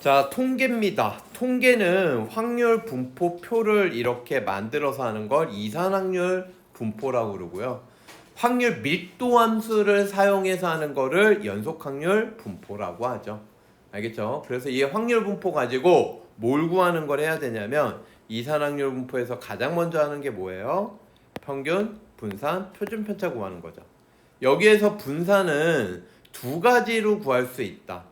자, 통계입니다. 통계는 확률 분포표를 이렇게 만들어서 하는 걸 이산확률 분포라고 그러고요. 확률 밀도 함수를 사용해서 하는 거를 연속확률 분포라고 하죠. 알겠죠? 그래서 이 확률 분포 가지고 뭘 구하는 걸 해야 되냐면 이산확률 분포에서 가장 먼저 하는 게 뭐예요? 평균, 분산, 표준편차 구하는 거죠. 여기에서 분산은 두 가지로 구할 수 있다.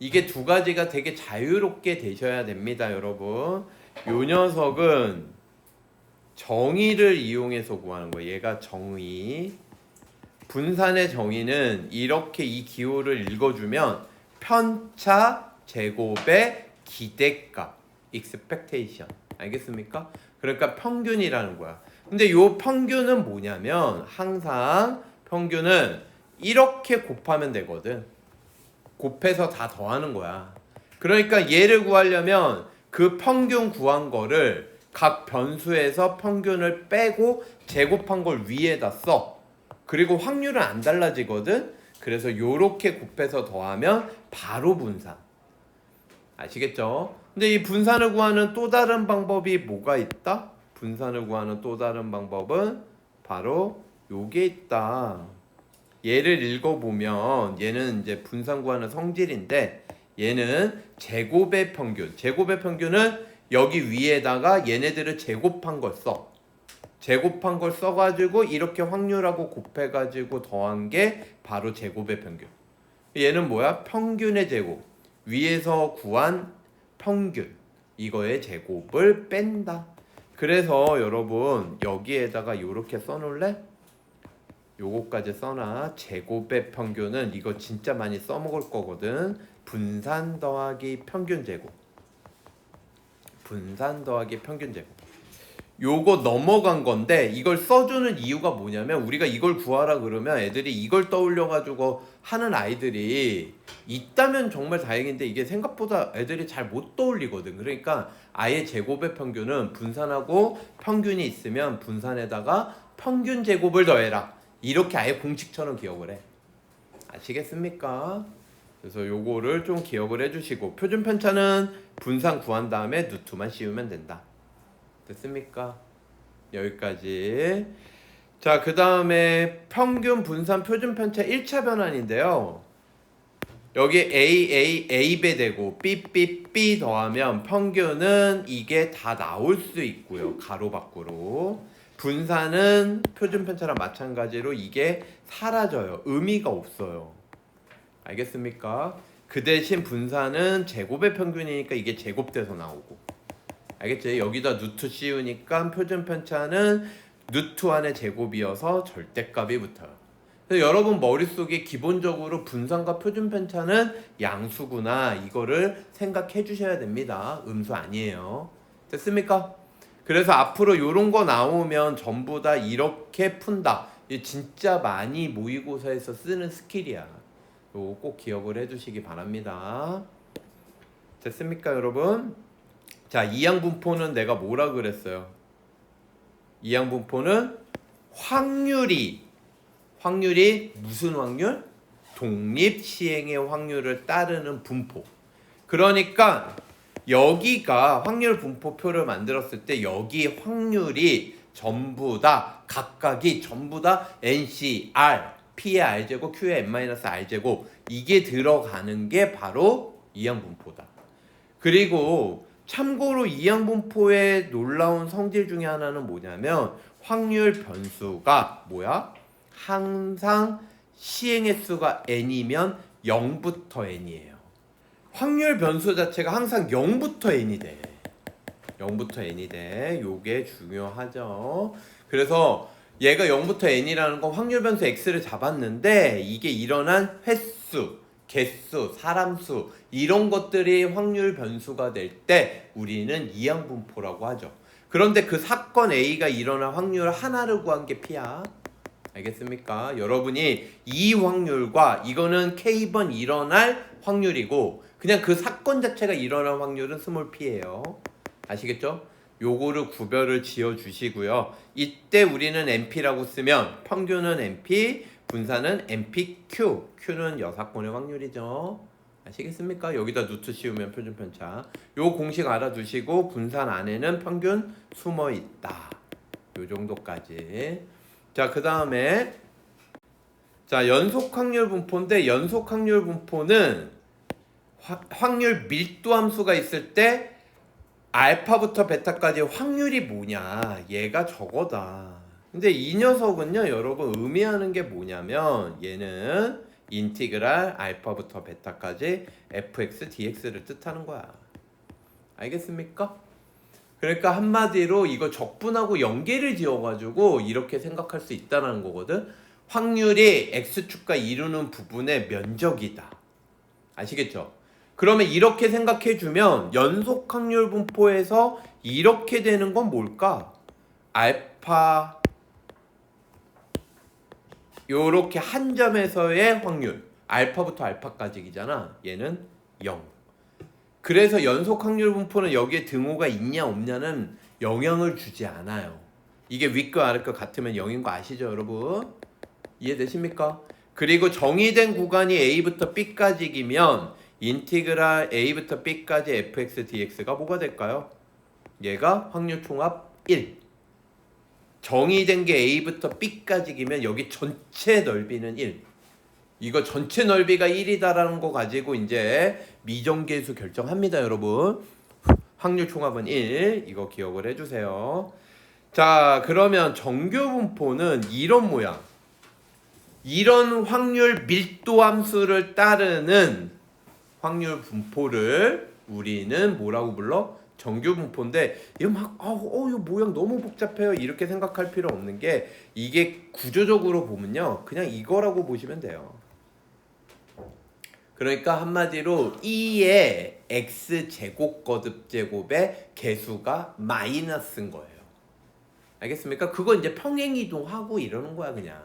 이게 두 가지가 되게 자유롭게 되셔야 됩니다, 여러분. 요 녀석은 정의를 이용해서 구하는 거예요. 얘가 정의. 분산의 정의는 이렇게 이 기호를 읽어주면 편차 제곱의 기대값, expectation. 알겠습니까? 그러니까 평균이라는 거야. 근데 요 평균은 뭐냐면 항상 평균은 이렇게 곱하면 되거든. 곱해서 다 더하는 거야. 그러니까 얘를 구하려면 그 평균 구한 거를 각 변수에서 평균을 빼고 제곱한 걸 위에다 써. 그리고 확률은 안 달라지거든. 그래서 요렇게 곱해서 더하면 바로 분산. 아시겠죠? 근데 이 분산을 구하는 또 다른 방법이 뭐가 있다? 분산을 구하는 또 다른 방법은 바로 요게 있다. 얘를 읽어보면 얘는 이제 분산 구하는 성질인데 얘는 제곱의 평균. 제곱의 평균은 여기 위에다가 얘네들을 제곱한 걸 써. 제곱한 걸 써가지고 이렇게 확률하고 곱해가지고 더한 게 바로 제곱의 평균. 얘는 뭐야? 평균의 제곱. 위에서 구한 평균. 이거의 제곱을 뺀다. 그래서 여러분 여기에다가 이렇게 써놓을래? 요거까지 써놔. 제곱의 평균은 이거 진짜 많이 써먹을 거거든. 분산 더하기 평균 제곱. 분산 더하기 평균 제곱. 요거 넘어간 건데 이걸 써주는 이유가 뭐냐면 우리가 이걸 구하라 그러면 애들이 이걸 떠올려가지고 하는 아이들이 있다면 정말 다행인데 이게 생각보다 애들이 잘 못 떠올리거든. 그러니까 아예 제곱의 평균은 분산하고 평균이 있으면 분산에다가 평균 제곱을 더해라. 이렇게 아예 공식처럼 기억을 해. 아시겠습니까? 그래서 요거를 좀 기억을 해주시고 표준 편차는 분산 구한 다음에 루트만 씌우면 된다. 됐습니까? 여기까지. 자, 그 다음에 평균 분산 표준 편차 1차 변환인데요. 여기 A 배 되고 B 더하면 평균은 이게 다 나올 수 있고요. 가로 밖으로. 분산은 표준 편차랑 마찬가지로 이게 사라져요. 의미가 없어요. 알겠습니까? 그 대신 분산은 제곱의 평균이니까 이게 제곱돼서 나오고. 알겠지? 여기다 루트 씌우니까 표준 편차는 루트 안의 제곱이어서 절대값이 붙어요. 그래서 여러분 머릿속에 기본적으로 분산과 표준 편차는 양수구나 이거를 생각해 주셔야 됩니다. 음수 아니에요. 됐습니까? 그래서 앞으로 요런 거 나오면 전부 다 이렇게 푼다. 이게 진짜 많이 모의고사에서 쓰는 스킬이야. 요거 꼭 기억을 해주시기 바랍니다. 됐습니까, 여러분? 자, 이항분포는 내가 뭐라 그랬어요? 이항분포는 확률이 무슨 확률? 독립시행의 확률을 따르는 분포. 그러니까 여기가 확률 분포표를 만들었을 때 여기 확률이 전부 다 각각이 전부 다 NC, R, P의 R제곱, Q의 N-R제곱 이게 들어가는 게 바로 이항분포다. 그리고 참고로 이항분포의 놀라운 성질 중에 하나는 뭐냐면 확률 변수가 뭐야? 항상 시행 횟수가 n이면 0부터 n이에요. 확률 변수 자체가 항상 0부터 n이 돼. 0부터 n이 돼. 요게 중요하죠. 그래서 얘가 0부터 n이라는 건 확률 변수 x를 잡았는데 이게 일어난 횟수, 개수, 사람수 이런 것들이 확률 변수가 될 때 우리는 이항분포라고 하죠. 그런데 그 사건 A가 일어날 확률 하나를 구한 게 P야. 알겠습니까? 여러분이 이 확률과 이거는 K번 일어날 확률이고 그냥 그 사건 자체가 일어날 확률은 스몰 p예요. 아시겠죠? 요거를 구별을 지어 주시고요. 이때 우리는 NP라고 쓰면 평균은 NP, 분산은 NPQ. Q는 여사건의 확률이죠. 아시겠습니까? 여기다 루트 씌우면 표준 편차. 요 공식 알아두시고 분산 안에는 평균 숨어 있다. 요 정도까지. 자, 그다음에 자, 연속 확률 분포인데 연속 확률 분포는 확률 밀도 함수가 있을 때 알파부터 베타까지 확률이 뭐냐? 얘가 저거다. 근데 이 녀석은요, 여러분 의미하는 게 뭐냐면 얘는 인티그랄 알파부터 베타까지 fx dx를 뜻하는 거야. 알겠습니까? 그러니까 한마디로 이거 적분하고 연계를 지어가지고 이렇게 생각할 수 있다는 거거든. 확률이 x축과 이루는 부분의 면적이다. 아시겠죠? 그러면 이렇게 생각해주면 연속 확률 분포에서 이렇게 되는 건 뭘까? 알파 요렇게 한 점에서의 확률 알파부터 알파까지이잖아. 얘는 0. 그래서 연속 확률 분포는 여기에 등호가 있냐 없냐는 영향을 주지 않아요. 이게 윗거 아랫거 같으면 0인 거 아시죠, 여러분? 이해되십니까? 그리고 정의된 구간이 A부터 B까지이면 인티그랄 A부터 B까지 fx dx가 뭐가 될까요? 얘가 확률 총합 1. 정의된 게 A부터 B까지이면 여기 전체 넓이는 1. 이거 전체 넓이가 1이다라는 거 가지고 이제 미정계수 결정합니다, 여러분. 확률 총합은 1. 이거 기억을 해주세요. 자, 그러면 정규 분포는 이런 모양. 이런 확률 밀도 함수를 따르는 확률 분포를 우리는 뭐라고 불러? 정규 분포인데 이거 막 이거 모양 너무 복잡해요 이렇게 생각할 필요 없는 게 이게 구조적으로 보면요 그냥 이거라고 보시면 돼요. 그러니까 한마디로 2의 x제곱 거듭 제곱의 개수가 마이너스인 거예요. 알겠습니까? 그거 이제 평행이동하고 이러는 거야 그냥.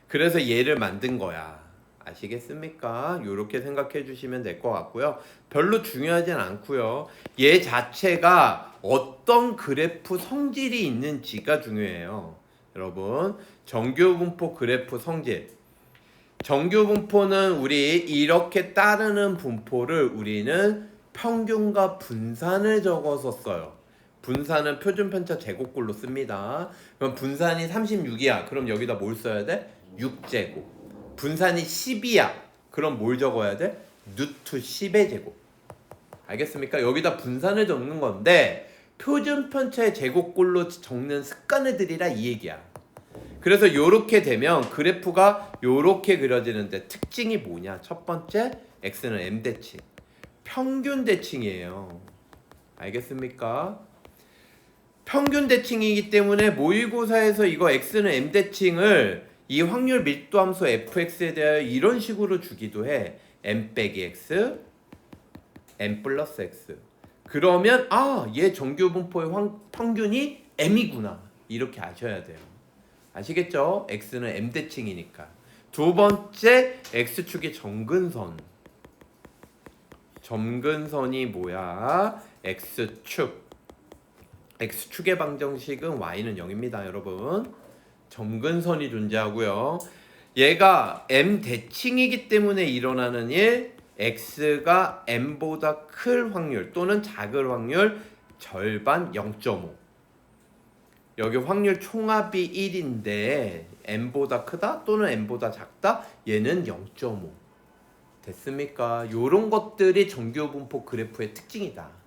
그래서 얘를 만든 거야. 아시겠습니까? 이렇게 생각해 주시면 될 것 같고요. 별로 중요하진 않고요. 얘 자체가 어떤 그래프 성질이 있는지가 중요해요. 여러분, 정규분포 그래프 성질. 정규분포는 우리 이렇게 따르는 분포를 우리는 평균과 분산을 적어서 써요. 분산은 표준편차 제곱꼴로 씁니다. 그럼 분산이 36이야. 그럼 여기다 뭘 써야 돼? 6제곱. 분산이 10이야. 그럼 뭘 적어야 돼? 루트 10의 제곱. 알겠습니까? 여기다 분산을 적는 건데 표준편차의 제곱꼴로 적는 습관을 들이라 이 얘기야. 그래서 요렇게 되면 그래프가 요렇게 그려지는데 특징이 뭐냐? 첫 번째, x는 m대칭. 평균 대칭이에요. 알겠습니까? 평균 대칭이기 때문에 모의고사에서 이거 x는 m대칭을 이 확률 밀도 함수 fx에 대하여 이런 식으로 주기도 해. m 빼기 x, m 플러스 x. 그러면 얘 정규 분포의 평균이 m이구나. 이렇게 아셔야 돼요. 아시겠죠? x는 m대칭이니까. 두 번째, x축이 점근선. 점근선이 뭐야? x축. x축의 방정식은 y는 0입니다, 여러분. 점근선이 존재하고요. 얘가 m대칭이기 때문에 일어나는 일, x가 m보다 클 확률 또는 작을 확률 절반 0.5. 여기 확률 총합이 1인데 m보다 크다 또는 m보다 작다? 얘는 0.5. 됐습니까? 요런 것들이 정규분포 그래프의 특징이다.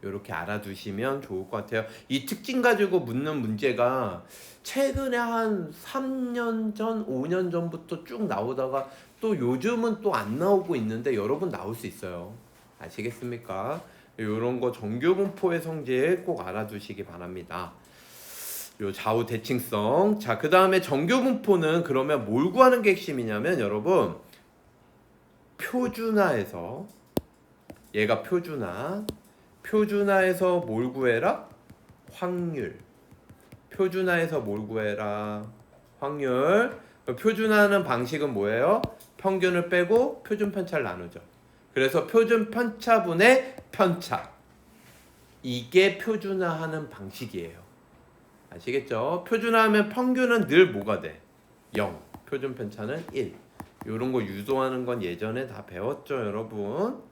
이렇게 알아두시면 좋을 것 같아요. 이 특징 가지고 묻는 문제가 최근에 한 3년 전, 5년 전부터 쭉 나오다가 또 요즘은 또 안 나오고 있는데 여러분 나올 수 있어요. 아시겠습니까? 이런 거 정규분포의 성질 꼭 알아두시기 바랍니다. 요 좌우 대칭성. 자, 그 다음에 정규분포는 그러면 뭘 구하는 게 핵심이냐면 여러분 표준화에서 얘가 표준화에서 뭘 구해라? 확률. 표준화에서 뭘 구해라? 확률. 표준화하는 방식은 뭐예요? 평균을 빼고 표준 편차를 나누죠. 그래서 표준 편차분의 편차. 이게 표준화하는 방식이에요. 아시겠죠? 표준화하면 평균은 늘 뭐가 돼? 0. 표준 편차는 1. 요런 거 유도하는 건 예전에 다 배웠죠, 여러분.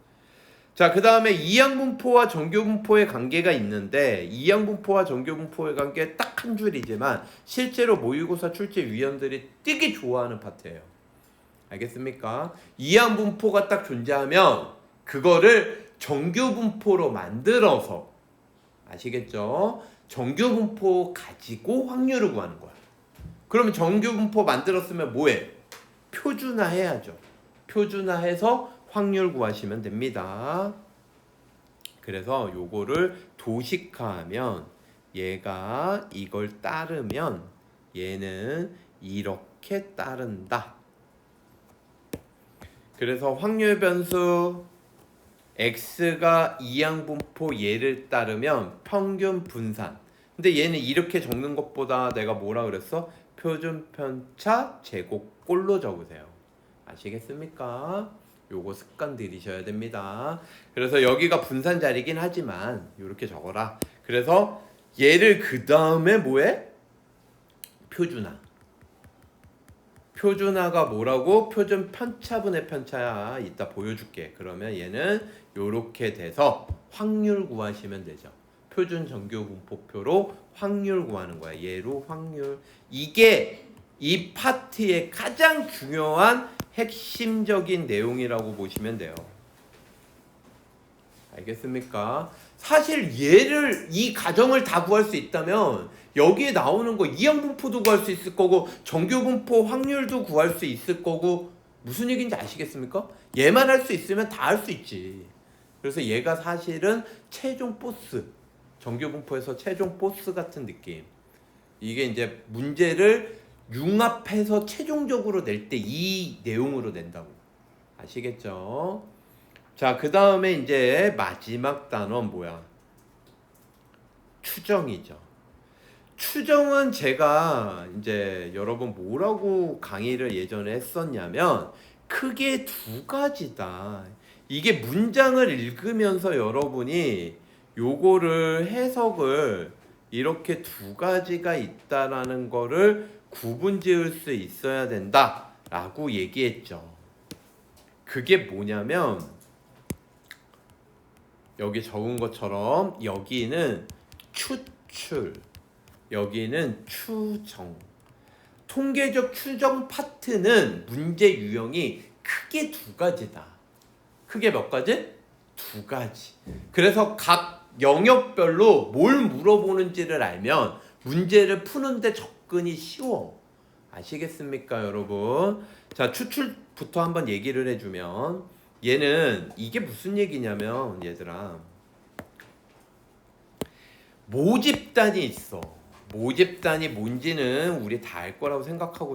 자, 그 다음에 이항분포와 정교분포의 관계가 있는데, 이항분포와 정교분포의 관계 딱 한 줄이지만 실제로 모의고사 출제 위원들이 되게 좋아하는 파트예요. 알겠습니까? 이항분포가 딱 존재하면 그거를 정교분포로 만들어서, 아시겠죠? 정교분포 가지고 확률을 구하는 거야. 그러면 정교분포 만들었으면 뭐해? 표준화해야죠. 표준화해서 확률 구하시면 됩니다. 그래서 요거를 도식화하면 얘가 이걸 따르면 얘는 이렇게 따른다. 그래서 확률 변수 x가 이항분포 얘를 따르면 평균 분산. 근데 얘는 이렇게 적는 것보다 내가 뭐라 그랬어? 표준 편차 제곱꼴로 적으세요. 아시겠습니까? 요거 습관 들이셔야 됩니다. 그래서 여기가 분산 자리긴 하지만 이렇게 적어라. 그래서 얘를 그 다음에 뭐해? 표준화. 표준화가 뭐라고? 표준 편차분의 편차야. 이따 보여줄게. 그러면 얘는 요렇게 돼서 확률 구하시면 되죠. 표준 정교분포표로 확률 구하는 거야. 얘로 확률. 이게 이 파트의 가장 중요한 핵심적인 내용이라고 보시면 돼요. 알겠습니까? 사실 얘를, 이 가정을 다 구할 수 있다면 여기에 나오는 거 이항분포도 구할 수 있을 거고 정교분포 확률도 구할 수 있을 거고, 무슨 얘기인지 아시겠습니까? 얘만 할 수 있으면 다 할 수 있지. 그래서 얘가 사실은 최종 보스, 정교분포에서 최종 보스 같은 느낌. 이게 이제 문제를 융합해서 최종적으로 낼 때 이 내용으로 낸다고. 아시겠죠? 자, 그 다음에 이제 마지막 단원 뭐야? 추정이죠. 추정은 제가 이제 여러분 뭐라고 강의를 예전에 했었냐면 크게 두 가지다. 이게 문장을 읽으면서 여러분이 요거를 해석을 이렇게 두 가지가 있다라는 거를 구분 지을 수 있어야 된다 라고 얘기했죠. 그게 뭐냐면 여기 적은 것처럼 여기는 추출, 여기는 추정. 통계적 추정 파트는 문제 유형이 크게 두 가지다. 크게 몇 가지? 두 가지. 그래서 각 영역별로 뭘 물어보는지를 알면 문제를 푸는데 접근이 쉬워. 아시겠습니까, 여러분? 자, 추출부터 한번 얘기를 해주면 얘는 이게 무슨 얘기냐면 얘들아, 모집단이 있어. 모집단이 뭔지는 우리 다 알 거라고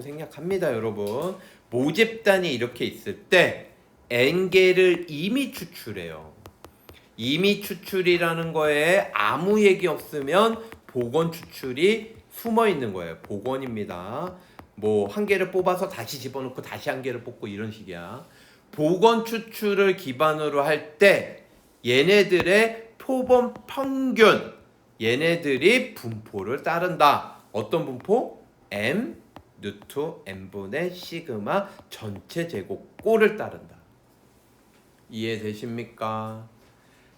생각합니다, 여러분. 모집단이 이렇게 있을 때 N개를 이미 추출해요. 이미 추출이라는 거에 아무 얘기 없으면 복원 추출이 숨어 있는 거예요. 복원입니다. 뭐 한 개를 뽑아서 다시 집어넣고 다시 한 개를 뽑고 이런 식이야. 복원 추출을 기반으로 할 때 얘네들의 표본 평균, 얘네들이 분포를 따른다. 어떤 분포? M 루트 N분의 시그마 전체 제곱 꼴을 따른다. 이해되십니까?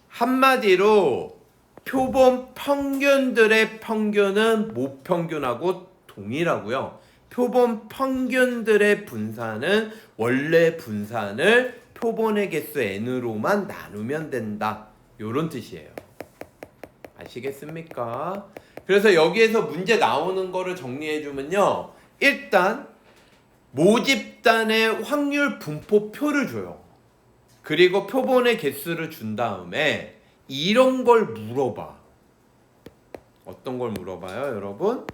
한마디로 표본 평균들의 평균은 모평균하고 동일하고요. 표본 평균들의 분산은 원래 분산을 표본의 개수 n으로만 나누면 된다. 요런 뜻이에요. 아시겠습니까? 그래서 여기에서 문제 나오는 거를 정리해주면요. 일단 모집단의 확률 분포표를 줘요. 그리고 표본의 개수를 준 다음에 이런 걸 물어봐. 어떤 걸 물어봐요, 여러분?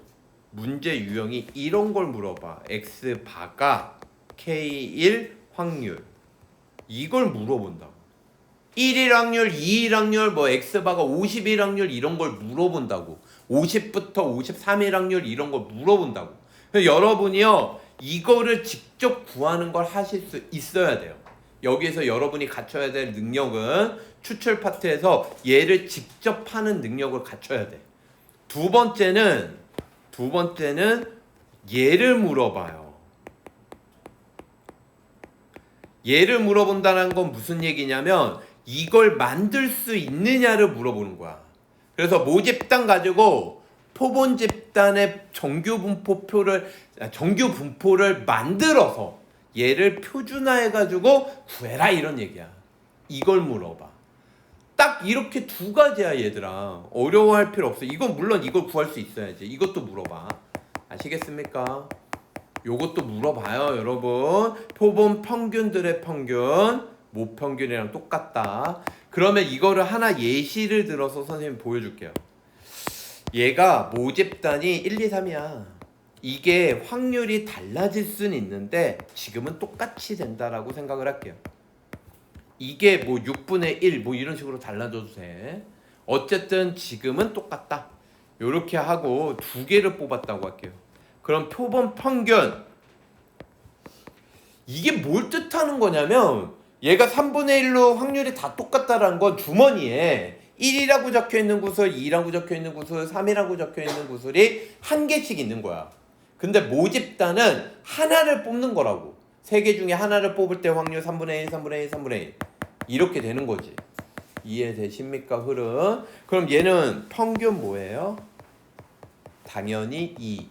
문제 유형이 이런 걸 물어봐. X바가 K1 확률. 이걸 물어본다고. 1일 확률, 2일 확률, 뭐 X바가 50일 확률 이런 걸 물어본다고. 50부터 53일 확률 이런 걸 물어본다고. 여러분이요, 이거를 직접 구하는 걸 하실 수 있어야 돼요. 여기에서 여러분이 갖춰야 될 능력은 추출 파트에서 얘를 직접 하는 능력을 갖춰야 돼. 두 번째는 얘를 물어봐요. 얘를 물어본다는 건 무슨 얘기냐면 이걸 만들 수 있느냐를 물어보는 거야. 그래서 모집단 가지고 표본 집단의 정규 분포를 만들어서 얘를 표준화해 가지고 구해라 이런 얘기야. 이걸 물어봐. 딱 이렇게 두 가지야 얘들아. 어려워할 필요 없어. 이건 물론 이걸 구할 수 있어야지. 이것도 물어봐. 아시겠습니까? 요것도 물어봐요 여러분. 표본 평균들의 평균 모평균이랑 똑같다. 그러면 이거를 하나 예시를 들어서 선생님 보여줄게요. 얘가 모집단이 1, 2, 3이야. 이게 확률이 달라질 수는 있는데 지금은 똑같이 된다라고 생각을 할게요. 이게 뭐 6분의 1 뭐 이런 식으로 달라져도 돼. 어쨌든 지금은 똑같다. 요렇게 하고 두 개를 뽑았다고 할게요. 그럼 표본 평균 이게 뭘 뜻하는 거냐면 얘가 3분의 1로 확률이 다 똑같다라는 건 주머니에 1이라고 적혀있는 구슬, 2라고 적혀있는 구슬, 3이라고 적혀있는 구슬이 한 개씩 있는 거야. 근데 모집단은 하나를 뽑는 거라고. 세 개 중에 하나를 뽑을 때 확률 3분의 1, 3분의 1, 3분의 1 이렇게 되는 거지. 이해되십니까 흐름? 그럼 얘는 평균 뭐예요? 당연히 2.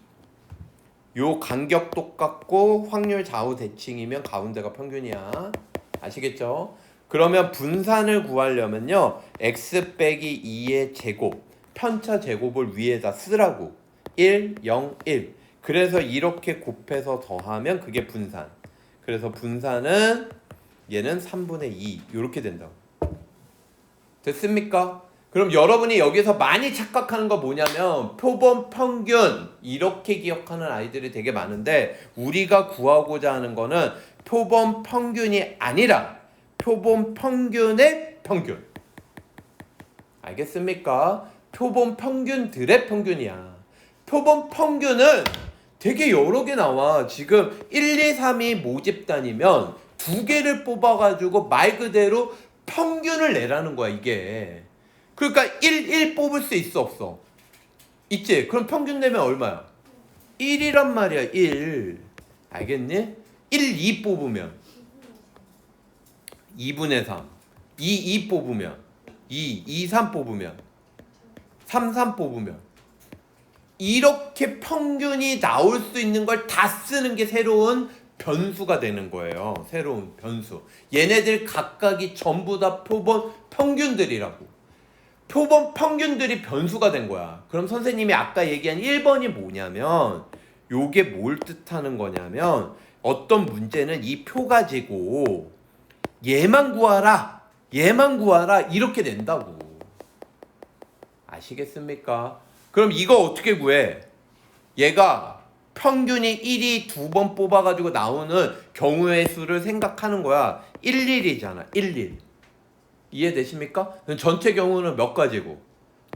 요 간격 똑같고 확률 좌우 대칭이면 가운데가 평균이야. 아시겠죠? 그러면 분산을 구하려면요 x 빼기 2의 제곱 편차 제곱을 위에다 쓰라고. 1, 0, 1. 그래서 이렇게 곱해서 더하면 그게 분산. 그래서 분산은 얘는 3분의 2 이렇게 된다고. 됐습니까? 그럼 여러분이 여기서 많이 착각하는 거 뭐냐면 표본 평균 이렇게 기억하는 아이들이 되게 많은데 우리가 구하고자 하는 거는 표본 평균이 아니라 표본 평균의 평균. 알겠습니까? 표본 평균들의 평균이야. 표본 평균은 되게 여러 개 나와. 지금 1, 2, 3이 모집단이면 두 개를 뽑아가지고 말 그대로 평균을 내라는 거야 이게. 그러니까 1 뽑을 수 있어 없어? 있지? 그럼 평균 내면 얼마야? 1이란 말이야 1. 알겠니? 2 뽑으면 2분의 3 2 뽑으면 2 3 뽑으면 3 뽑으면 이렇게 평균이 나올 수 있는 걸 다 쓰는 게 새로운 변수가 되는 거예요. 새로운 변수. 얘네들 각각이 전부 다 표본 평균들이라고. 표본 평균들이 변수가 된 거야. 그럼 선생님이 아까 얘기한 1번이 뭐냐면 요게 뭘 뜻하는 거냐면 어떤 문제는 이 표 가지고 얘만 구하라 이렇게 된다고. 아시겠습니까? 그럼 이거 어떻게 구해? 얘가 평균이 1이 두 번 뽑아가지고 나오는 경우의 수를 생각하는 거야. 1,1이잖아. 1,1. 이해되십니까? 전체 경우는 몇 가지고?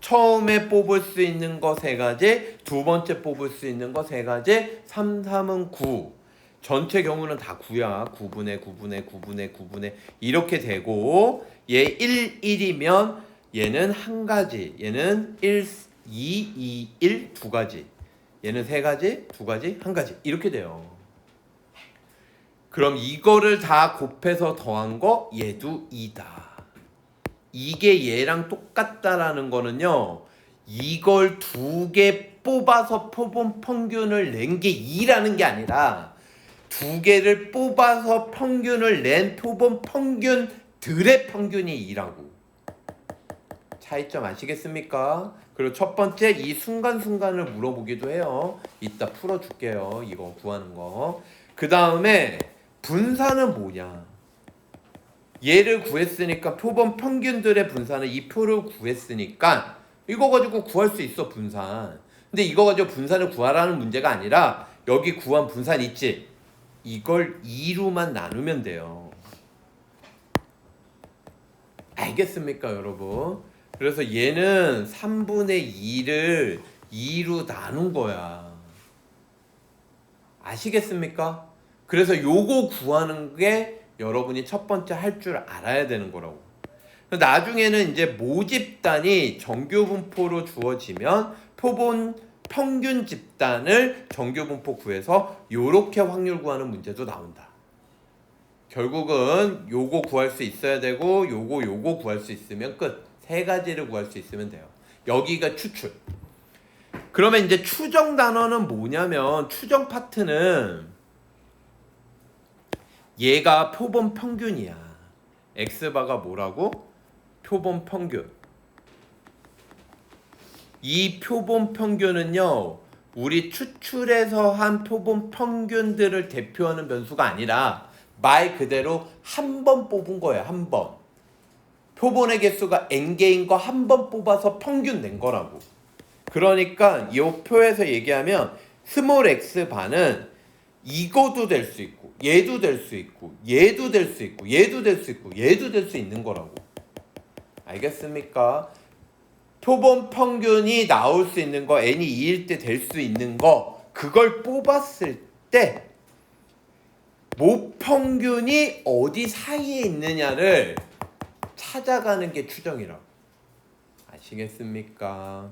처음에 뽑을 수 있는 거 3가지, 두 번째 뽑을 수 있는 거 3가지, 3, 3은 9. 전체 경우는 다 9야. 9분의 이렇게 되고 얘 1, 1이면 얘는 한 가지, 얘는 1, 2, 1 두 가지, 얘는 3가지, 2가지, 1가지 이렇게 돼요. 그럼 이거를 다 곱해서 더한 거 얘도 2다. 이게 얘랑 똑같다라는 거는요 이걸 두 개 뽑아서 표본 평균을 낸 게 2라는 게 아니라 두 개를 뽑아서 평균을 낸 표본 평균들의 평균이 2라고. 차이점 아시겠습니까? 그리고 첫 번째 이 순간순간을 물어보기도 해요. 이따 풀어줄게요. 이거 구하는 거. 그 다음에 분산은 뭐냐? 얘를 구했으니까 표본 평균들의 분산은 이 표를 구했으니까 이거 가지고 구할 수 있어 분산. 근데 이거 가지고 분산을 구하라는 문제가 아니라 여기 구한 분산 있지? 이걸 2로만 나누면 돼요. 알겠습니까 여러분? 그래서 얘는 3분의 2를 2로 나눈 거야. 아시겠습니까? 그래서 요거 구하는 게 여러분이 첫 번째 할 줄 알아야 되는 거라고. 나중에는 이제 모집단이 정규분포로 주어지면 표본 평균 집단을 정규분포 구해서 요렇게 확률 구하는 문제도 나온다. 결국은 요거 구할 수 있어야 되고 요거 구할 수 있으면 끝. 세 가지를 구할 수 있으면 돼요. 여기가 추출. 그러면 이제 추정 단어는 뭐냐면 추정 파트는 얘가 표본 평균이야. X바가 뭐라고? 표본 평균. 이 표본 평균은요, 우리 추출해서 한 표본 평균들을 대표하는 변수가 아니라 말 그대로 한 번 뽑은 거예요. 한 번. 표본의 개수가 n개인 거 한 번 뽑아서 평균 낸 거라고. 그러니까 이 표에서 얘기하면 스몰 x 반은 이거도 될 수 있고 얘도 될 수 있고 얘도 될 수 있고 얘도 될 수 있고 얘도 될 수 있는 거라고. 알겠습니까? 표본 평균이 나올 수 있는 거 n이 2일 때 될 수 있는 거 그걸 뽑았을 때 모평균이 어디 사이에 있느냐를 찾아가는 게 추정이라고. 아시겠습니까?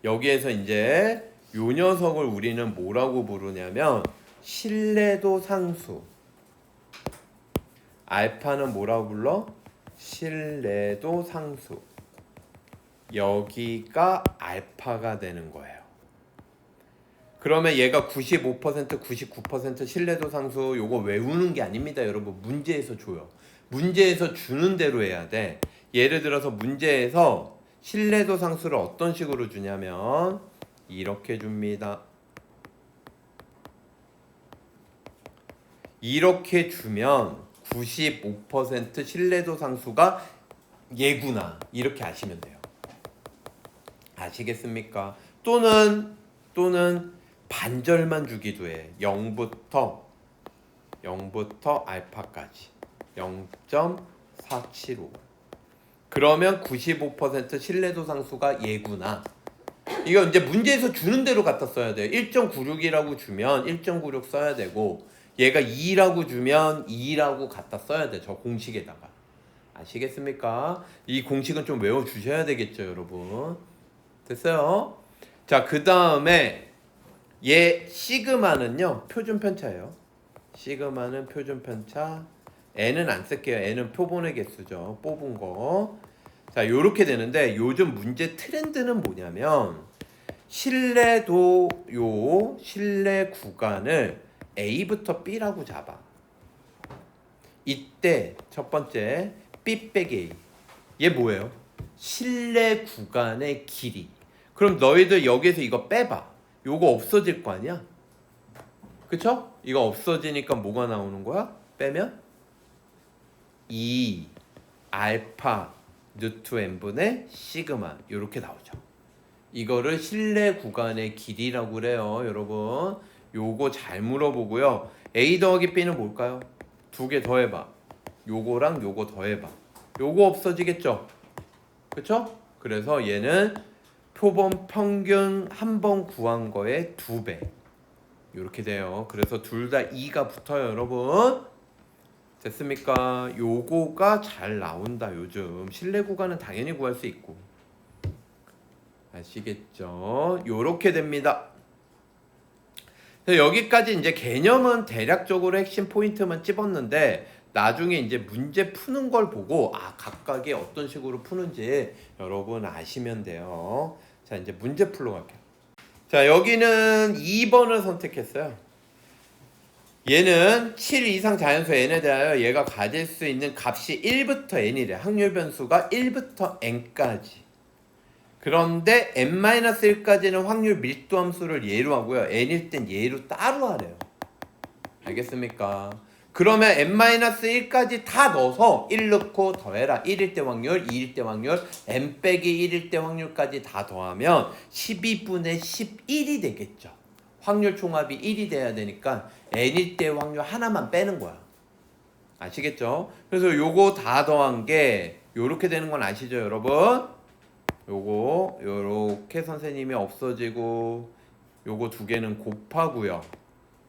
여기에서 이제 요 녀석을 우리는 뭐라고 부르냐면 신뢰도 상수. 알파는 뭐라고 불러? 신뢰도 상수. 여기가 알파가 되는 거예요. 그러면 얘가 95%, 99% 신뢰도 상수 요거 외우는 게 아닙니다. 여러분 문제에서 줘요. 문제에서 주는 대로 해야 돼. 예를 들어서 문제에서 신뢰도 상수를 어떤 식으로 주냐면 이렇게 줍니다. 이렇게 주면 95% 신뢰도 상수가 얘구나 이렇게 아시면 돼요. 아시겠습니까? 또는 반절만 주기도 해. 0부터 알파까지 0.475. 그러면 95% 신뢰도 상수가 얘구나. 이거 이제 문제에서 주는 대로 갖다 써야 돼요. 1.96이라고 주면 1.96 써야 되고 얘가 2라고 주면 2라고 갖다 써야 돼. 저 공식에다가. 아시겠습니까? 이 공식은 좀 외워주셔야 되겠죠, 여러분. 됐어요? 자, 그 다음에 얘 시그마는요 표준 편차예요. 시그마는 표준 편차. n은 안 쓸게요. n은 표본의 개수죠. 뽑은 거. 자, 요렇게 되는데 요즘 문제 트렌드는 뭐냐면 신뢰 구간을 A부터 B라고 잡아. 이때 첫 번째 B 빼기 A. 얘 뭐예요? 신뢰 구간의 길이. 그럼 너희들 여기에서 이거 빼봐. 요거 없어질 거 아니야? 그쵸? 이거 없어지니까 뭐가 나오는 거야? 빼면 2 알파 루트 n분의 시그마 요렇게 나오죠. 이거를 신뢰 구간의 길이라고 그래요. 여러분 요거 잘 물어보고요. A 더하기 B는 뭘까요? 두 개 더해봐. 요거랑 요거 더해봐. 요거 없어지겠죠? 그쵸? 그래서 얘는 표본 평균 한 번 구한 거의 2배 이렇게 돼요. 그래서 둘 다 2가 붙어요. 여러분 됐습니까? 요거가 잘 나온다. 요즘 신뢰 구간은 당연히 구할 수 있고. 아시겠죠? 요렇게 됩니다. 여기까지 이제 개념은 대략적으로 핵심 포인트만 찝었는데 나중에 이제 문제 푸는 걸 보고 각각이 어떤 식으로 푸는지 여러분 아시면 돼요. 자, 이제 문제 풀러 갈게요. 자, 여기는 2번을 선택했어요. 얘는 7 이상 자연수 n에 대하여 얘가 가질 수 있는 값이 1부터 n이래. 확률 변수가 1부터 n까지. 그런데 n-1까지는 확률 밀도 함수를 예로 하고요. n일 땐 예로 따로 하래요. 알겠습니까? 그러면 n-1까지 다 넣어서 1 넣고 더해라. 1일 때 확률, 2일 때 확률, n 빼기 1일 때 확률까지 다 더하면 12분의 11이 되겠죠. 확률 총합이 1이 돼야 되니까 n일 때 확률 하나만 빼는 거야. 아시겠죠? 그래서 요거 다 더한 게 요렇게 되는 건 아시죠, 여러분? 요거 요렇게 선생님이 없어지고 요거 두 개는 곱하고요.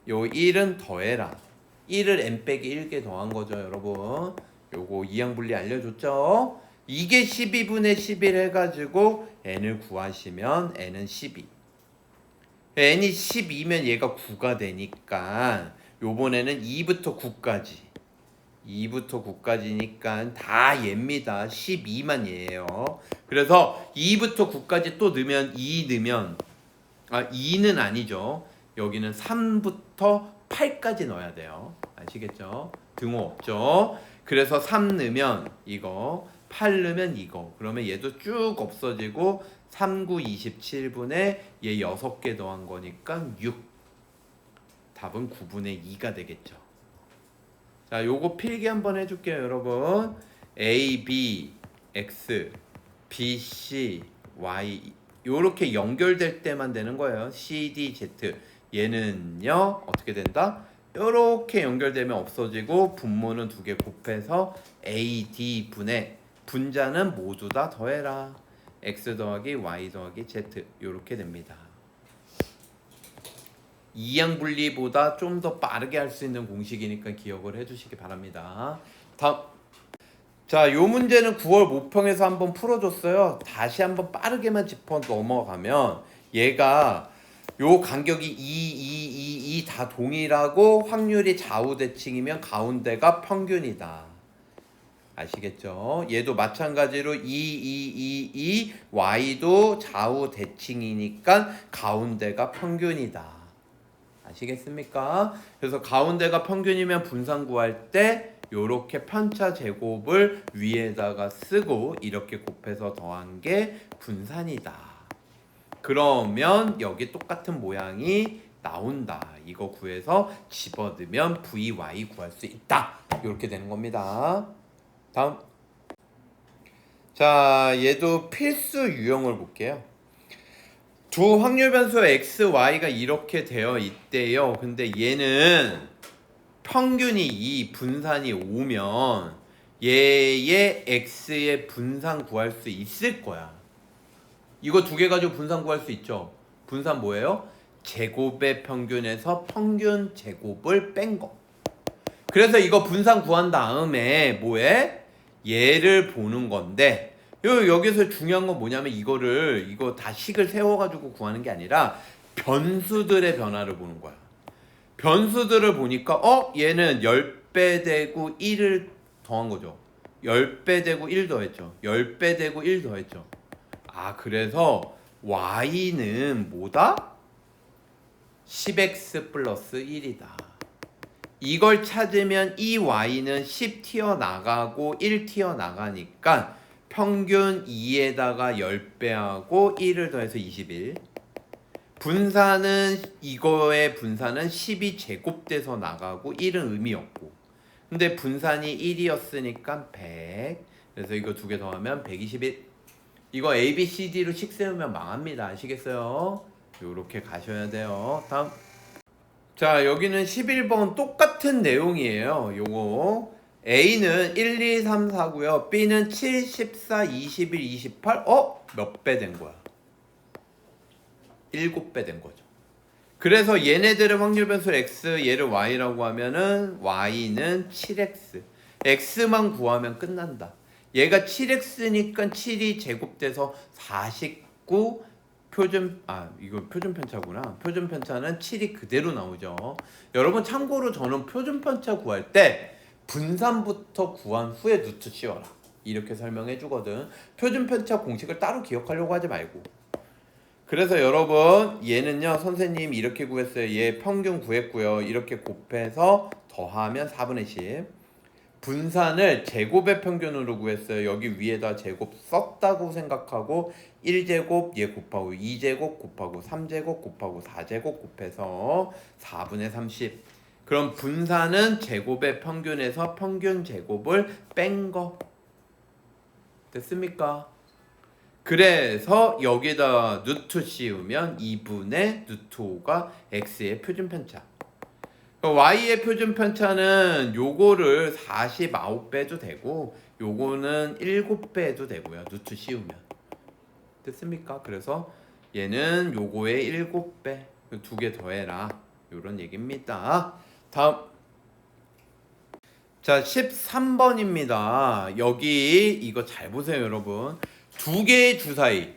요 1은 더해라. 1을 n 빼기 1개 더한 거죠, 여러분. 요거 이항분리 알려줬죠? 이게 12분의 11 해가지고 n을 구하시면 n은 12. n이 12면 얘가 9가 되니까 요번에는 2부터 9까지 2부터 9까지니까 다 얘입니다. 12만 얘예요. 그래서 2부터 9까지 또 넣으면 2 넣으면 2는 아니죠. 여기는 3부터 8까지 넣어야 돼요. 아시겠죠? 등호 없죠? 그래서 3 넣으면 이거, 8 넣으면 이거. 그러면 얘도 쭉 없어지고 3, 9, 27분에 얘 6개 더한 거니까 6. 답은 9분의 2가 되겠죠. 자, 요거 필기 한번 해줄게요, 여러분. A, B, X, B, C, Y 요렇게 연결될 때만 되는 거예요. C, D, Z 얘는요 어떻게 된다? 요렇게 연결되면 없어지고 분모는 2개 곱해서 A, D 분의 분자는 모두 다 더해라. X 더하기 Y 더하기 Z 요렇게 됩니다. 이항분리보다 좀 더 빠르게 할 수 있는 공식이니까 기억을 해주시기 바랍니다. 다음. 자, 요 문제는 9월 모평에서 한번 풀어줬어요. 다시 한번 빠르게만 짚어 넘어가면 얘가 요 간격이 2 다 동일하고 확률이 좌우 대칭이면 가운데가 평균이다. 아시겠죠? 얘도 마찬가지로 2 Y도 좌우 대칭이니까 가운데가 평균이다. 아시겠습니까? 그래서 가운데가 평균이면 분산 구할 때 요렇게 편차 제곱을 위에다가 쓰고 이렇게 곱해서 더한 게 분산이다. 그러면 여기 똑같은 모양이 나온다. 이거 구해서 집어넣으면 VY 구할 수 있다. 이렇게 되는 겁니다. 다음. 자, 얘도 필수 유형을 볼게요. 두 확률 변수 x, y가 이렇게 되어 있대요. 근데 얘는 평균이 2, 분산이 5면 얘의 x의 분산 구할 수 있을 거야. 이거 2개 가지고 분산 구할 수 있죠. 분산 뭐예요? 제곱의 평균에서 평균 제곱을 뺀 거. 그래서 이거 분산 구한 다음에 뭐해? 얘를 보는 건데 여기서 중요한 건 뭐냐면 이거 다 식을 세워가지고 구하는 게 아니라 변수들의 변화를 보는 거야. 변수들을 보니까 얘는 10배 되고 1을 더한 거죠. 10배 되고 1 더했죠. 10배 되고 1 더했죠. 그래서 y는 뭐다? 10x 플러스 1이다. 이걸 찾으면 이 y는 10 튀어나가고 1 튀어나가니까 평균 2에다가 10배하고 1을 더해서 21. 분산은 이거의 분산은 10이 제곱돼서 나가고 1은 의미 없고. 근데 분산이 1이었으니까 100. 그래서 이거 2개 더하면 121. 이거 A, B, C, D로 식 세우면 망합니다. 아시겠어요? 요렇게 가셔야 돼요. 다음. 자, 여기는 11번 똑같은 내용이에요. 요거 A는 1, 2, 3, 4고요. B는 7, 14, 21, 28. 몇 배 된 거야? 7배 된 거죠. 그래서 얘네들의 확률 변수 x, 얘를 y라고 하면은 y는 7x. x만 구하면 끝난다. 얘가 7x니까 7이 제곱돼서 49. 이거 표준 편차구나. 표준 편차는 7이 그대로 나오죠. 여러분 참고로 저는 표준 편차 구할 때 분산부터 구한 후에 루트 씌워라. 이렇게 설명해 주거든. 표준 편차 공식을 따로 기억하려고 하지 말고. 그래서 여러분 얘는요 선생님 이렇게 구했어요. 얘 평균 구했고요. 이렇게 곱해서 더하면 4분의 10. 분산을 제곱의 평균으로 구했어요. 여기 위에다 제곱 썼다고 생각하고 1제곱 얘 곱하고 2제곱 곱하고 3제곱 곱하고 4제곱 곱해서 4분의 30. 그럼 분산은 제곱의 평균에서 평균 제곱을 뺀 거. 됐습니까? 그래서 여기다 루트 씌우면 2분의 루트 5가 x의 표준 편차. y의 표준 편차는 요거를 49배도 되고 요거는 7배도 되고요. 루트 씌우면. 됐습니까? 그래서 얘는 요거의 7배. 2개 더해라. 요런 얘기입니다. 다음. 자, 13번입니다. 여기 이거 잘 보세요, 여러분. 2개의 주사위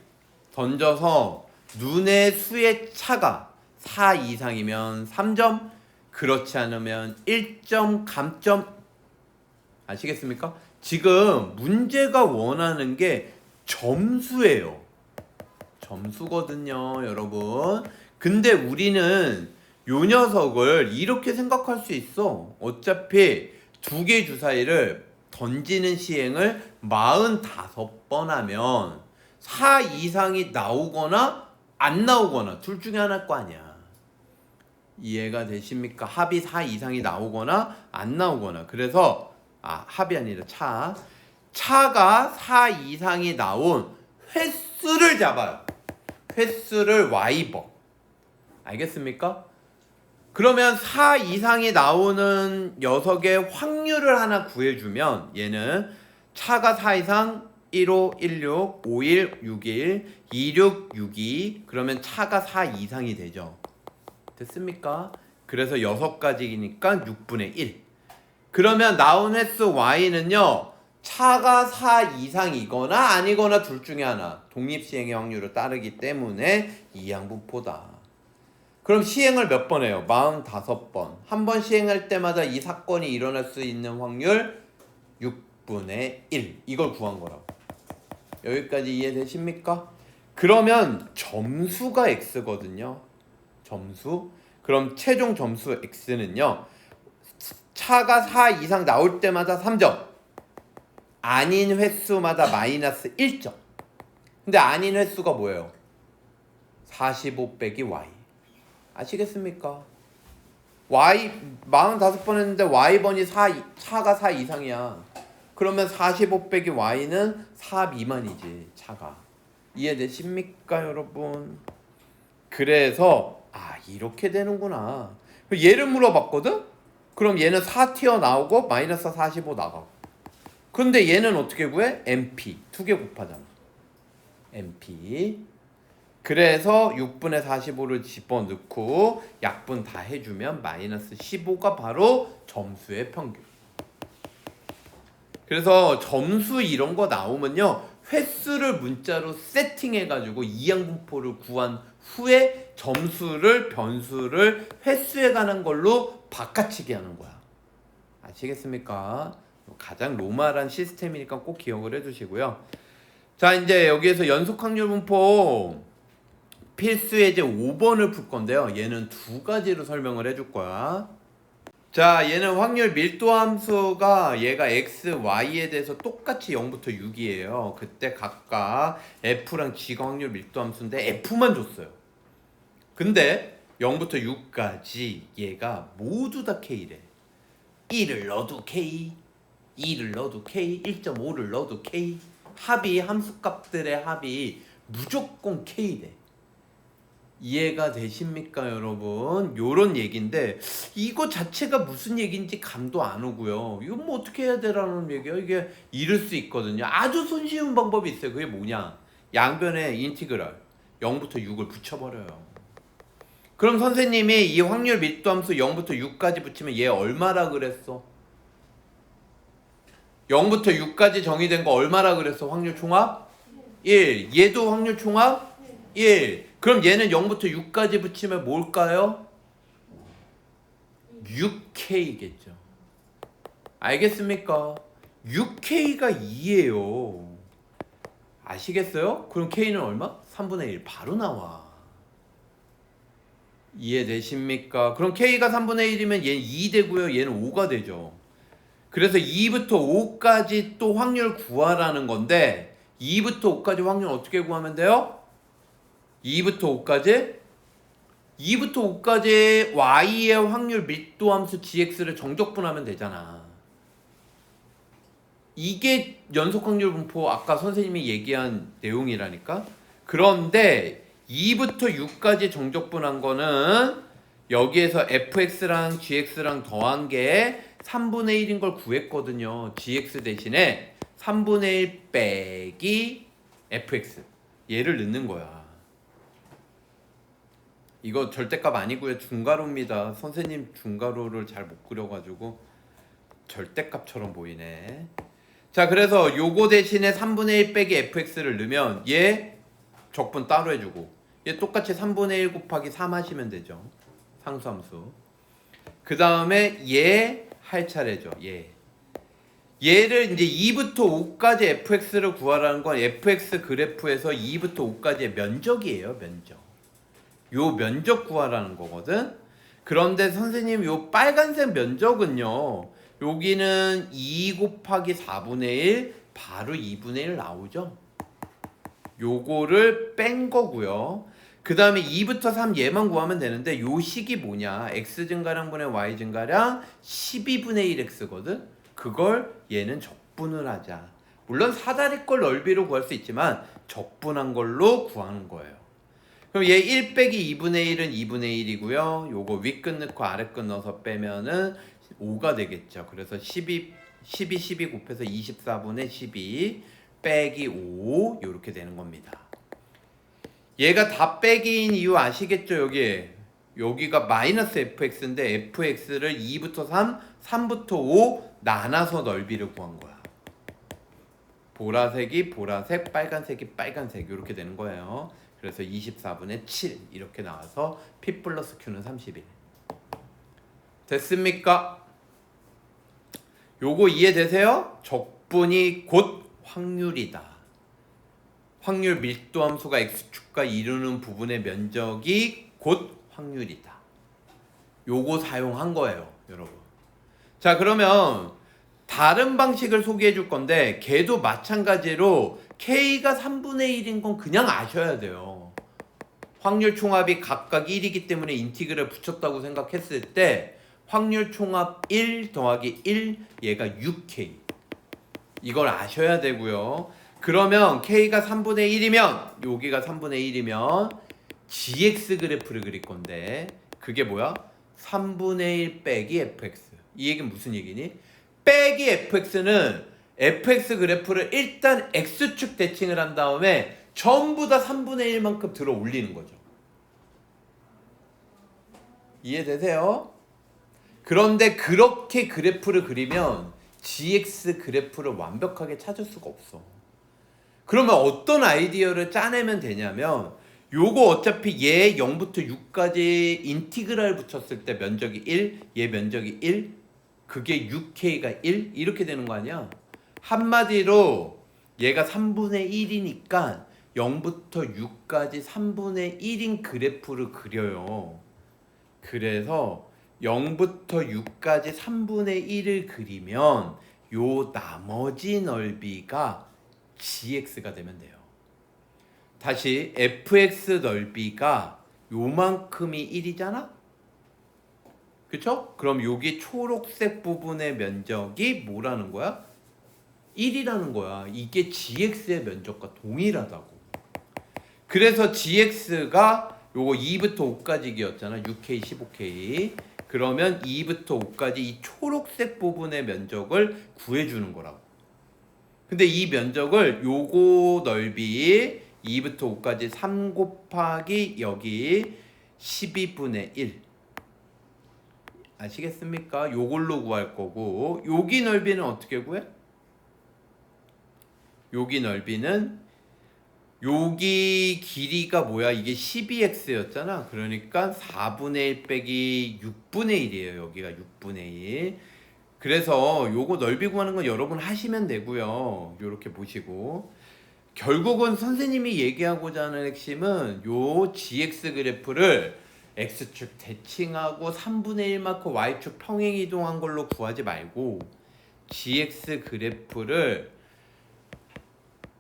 던져서 눈의 수의 차가 4 이상이면 3점, 그렇지 않으면 1점 감점. 아시겠습니까? 지금 문제가 원하는 게 점수예요. 점수거든요, 여러분. 근데 우리는 요 녀석을 이렇게 생각할 수 있어. 어차피 두 개 주사위를 던지는 시행을 45번 하면 4 이상이 나오거나 안 나오거나 둘 중에 하나일 거 아니야. 이해가 되십니까? 합이 4 이상이 나오거나 안 나오거나. 그래서 합이 아니라 차가 4 이상이 나온 횟수를 잡아요. 횟수를 y번. 알겠습니까? 그러면 4 이상이 나오는 녀석의 확률을 하나 구해주면 얘는 차가 4 이상 15, 16, 51, 61, 26, 62. 그러면 차가 4 이상이 되죠. 됐습니까? 그래서 6가지니까 6분의 1. 그러면 나온 횟수 y는요, 차가 4 이상이거나 아니거나 둘 중에 하나, 독립시행의 확률을 따르기 때문에 이항분포다. 그럼 시행을 몇 번 해요? 45번. 한 번 시행할 때마다 이 사건이 일어날 수 있는 확률 6분의 1. 이걸 구한 거라고. 여기까지 이해되십니까? 그러면 점수가 x거든요. 점수. 그럼 최종 점수 x는요, 차가 4 이상 나올 때마다 3점, 아닌 횟수마다 마이너스 1점. 근데 아닌 횟수가 뭐예요? 45 빼기 y. 아시겠습니까? y 45번 했는데 y번이 차가 4 이상이야. 그러면 45 빼기 y는 4 미만이지, 차가. 이해되십니까, 여러분? 그래서 이렇게 되는구나. 얘를 물어봤거든? 그럼 얘는 4 튀어나오고 마이너스 45 나가고. 근데 얘는 어떻게 구해? MP 2개 곱하잖아. MP. 그래서 6분의 45를 집어넣고 약분 다 해주면 마이너스 15가 바로 점수의 평균. 그래서 점수 이런 거 나오면요, 횟수를 문자로 세팅해가지고 이항분포를 구한 후에 점수를, 변수를 횟수에 관한 걸로 바꿔치기 하는 거야. 아시겠습니까? 가장 로말한 시스템이니까 꼭 기억을 해두시고요. 자, 이제 여기에서 연속확률분포 필수 예제 5번을 풀 건데요. 얘는 두 가지로 설명을 해줄 거야. 자, 얘는 확률 밀도 함수가 얘가 x, y에 대해서 똑같이 0부터 6이에요. 그때 각각 f랑 g가 확률 밀도 함수인데 f만 줬어요. 근데 0부터 6까지 얘가 모두 다 k래. 1을 넣어도 k, 2를 넣어도 k, 1.5를 넣어도 k. 합이, 함수값들의 합이 무조건 k래. 이해가 되십니까, 여러분? 요런 얘기인데 이거 자체가 무슨 얘기인지 감도 안 오고요. 이거 뭐 어떻게 해야 되라는 얘기야. 이게 이럴 수 있거든요. 아주 손쉬운 방법이 있어요. 그게 뭐냐? 양변에 인티그랄 0부터 6을 붙여버려요. 그럼 선생님이 이 확률 밀도 함수 0부터 6까지 붙이면 얘 얼마라 그랬어? 0부터 6까지 정의된 거 얼마라 그랬어? 확률 총합? 1. 얘도 확률 총합? 1. 그럼 얘는 0부터 6까지 붙이면 뭘까요? 6K겠죠. 알겠습니까? 6K가 2예요. 아시겠어요? 그럼 K는 얼마? 3분의 1 바로 나와. 이해되십니까? 그럼 K가 3분의 1이면 얘는 2 되고요. 얘는 5가 되죠. 그래서 2부터 5까지 또 확률 구하라는 건데 2부터 5까지 확률 어떻게 구하면 돼요? 2부터 5까지 y의 확률 밀도 함수 gx를 정적분하면 되잖아. 이게 연속 확률 분포 아까 선생님이 얘기한 내용이라니까. 그런데 2부터 6까지 정적분한 거는 여기에서 fx랑 gx랑 더한 게 3분의 1인 걸 구했거든요. gx 대신에 3분의 1 빼기 fx 얘를 넣는 거야. 이거 절대값 아니고요. 중괄호입니다. 선생님 중괄호를 잘 못 그려가지고 절대값처럼 보이네. 자, 그래서 요거 대신에 3분의 1 빼기 fx를 넣으면 얘 적분 따로 해주고 얘 똑같이 3분의 1 곱하기 3 하시면 되죠. 상수함수. 그 다음에 얘 할 차례죠. 얘를 이제 2부터 5까지 fx를 구하라는 건 fx 그래프에서 2부터 5까지의 면적이에요. 면적. 요 면적 구하라는 거거든. 그런데 선생님 요 빨간색 면적은요, 여기는 2 곱하기 4분의 1 바로 2분의 1 나오죠. 요거를 뺀 거고요. 그 다음에 2부터 3 얘만 구하면 되는데 요 식이 뭐냐, x 증가량 분의 y 증가량 12분의 1x거든. 그걸 얘는 적분을 하자. 물론 사다리꼴 넓이로 구할 수 있지만 적분한 걸로 구하는 거예요. 그럼 얘 1 빼기 2분의 1은 2분의 1이고요. 요거 윗끝 넣고 아랫끝 넣어서 빼면은 5가 되겠죠. 그래서 12 곱해서 24분의 12 빼기 5 요렇게 되는 겁니다. 얘가 다 빼기인 이유 아시겠죠? 여기가 마이너스 fx인데 fx를 2부터 3, 3부터 5 나눠서 넓이를 구한 거야. 보라색이 보라색, 빨간색이 빨간색 이렇게 되는 거예요. 그래서 24분의 7 이렇게 나와서 P 플러스 Q는 31. 됐습니까? 요거 이해되세요? 적분이 곧 확률이다. 확률 밀도 함수가 x축과 이루는 부분의 면적이 곧 확률이다. 요거 사용한 거예요, 여러분. 자, 그러면 다른 방식을 소개해 줄 건데 걔도 마찬가지로 K가 3분의 1인 건 그냥 아셔야 돼요. 확률 총합이 각각 1이기 때문에 인티그를 붙였다고 생각했을 때 확률 총합 1 더하기 1 얘가 6K. 이걸 아셔야 되고요. 그러면 K가 3분의 1이면 여기가 3분의 1이면 GX 그래프를 그릴 건데 그게 뭐야? 3분의 1 빼기 fx. 이 얘기는 무슨 얘기니? 빼기 fx는 fx 그래프를 일단 x축 대칭을 한 다음에 전부 다 3분의 1만큼 들어 올리는 거죠. 이해되세요? 그런데 그렇게 그래프를 그리면 GX 그래프를 완벽하게 찾을 수가 없어. 그러면 어떤 아이디어를 짜내면 되냐면 요거 어차피 얘 0부터 6까지 인티그랄 붙였을 때 면적이 1, 얘 면적이 1, 그게 6K가 1 이렇게 되는 거 아니야? 한마디로 얘가 3분의 1이니까 0부터 6까지 3분의 1인 그래프를 그려요. 그래서 0부터 6까지 3분의 1을 그리면 요 나머지 넓이가 GX가 되면 돼요. 다시 fx 넓이가 요만큼이 1이잖아? 그쵸? 그럼 여기 초록색 부분의 면적이 뭐라는 거야? 1이라는 거야. 이게 gx의 면적과 동일하다고. 그래서 gx가 요거 2부터 5까지 기였잖아. 6k, 15k. 그러면 2부터 5까지 이 초록색 부분의 면적을 구해주는 거라고. 근데 이 면적을 요거 넓이 2부터 5까지 3 곱하기 여기 12분의 1 아시겠습니까? 요걸로 구할 거고 여기 넓이는 어떻게 구해? 여기 넓이는 여기 길이가 뭐야? 이게 12x였잖아. 그러니까 4분의 1 빼기 6분의 1이에요. 여기가 6분의 1. 그래서 요거 넓이 구하는 건 여러분 하시면 되고요. 요렇게 보시고 결국은 선생님이 얘기하고자 하는 핵심은 요 GX 그래프를 X축 대칭하고 3분의 1만큼 Y축 평행 이동한 걸로 구하지 말고 GX 그래프를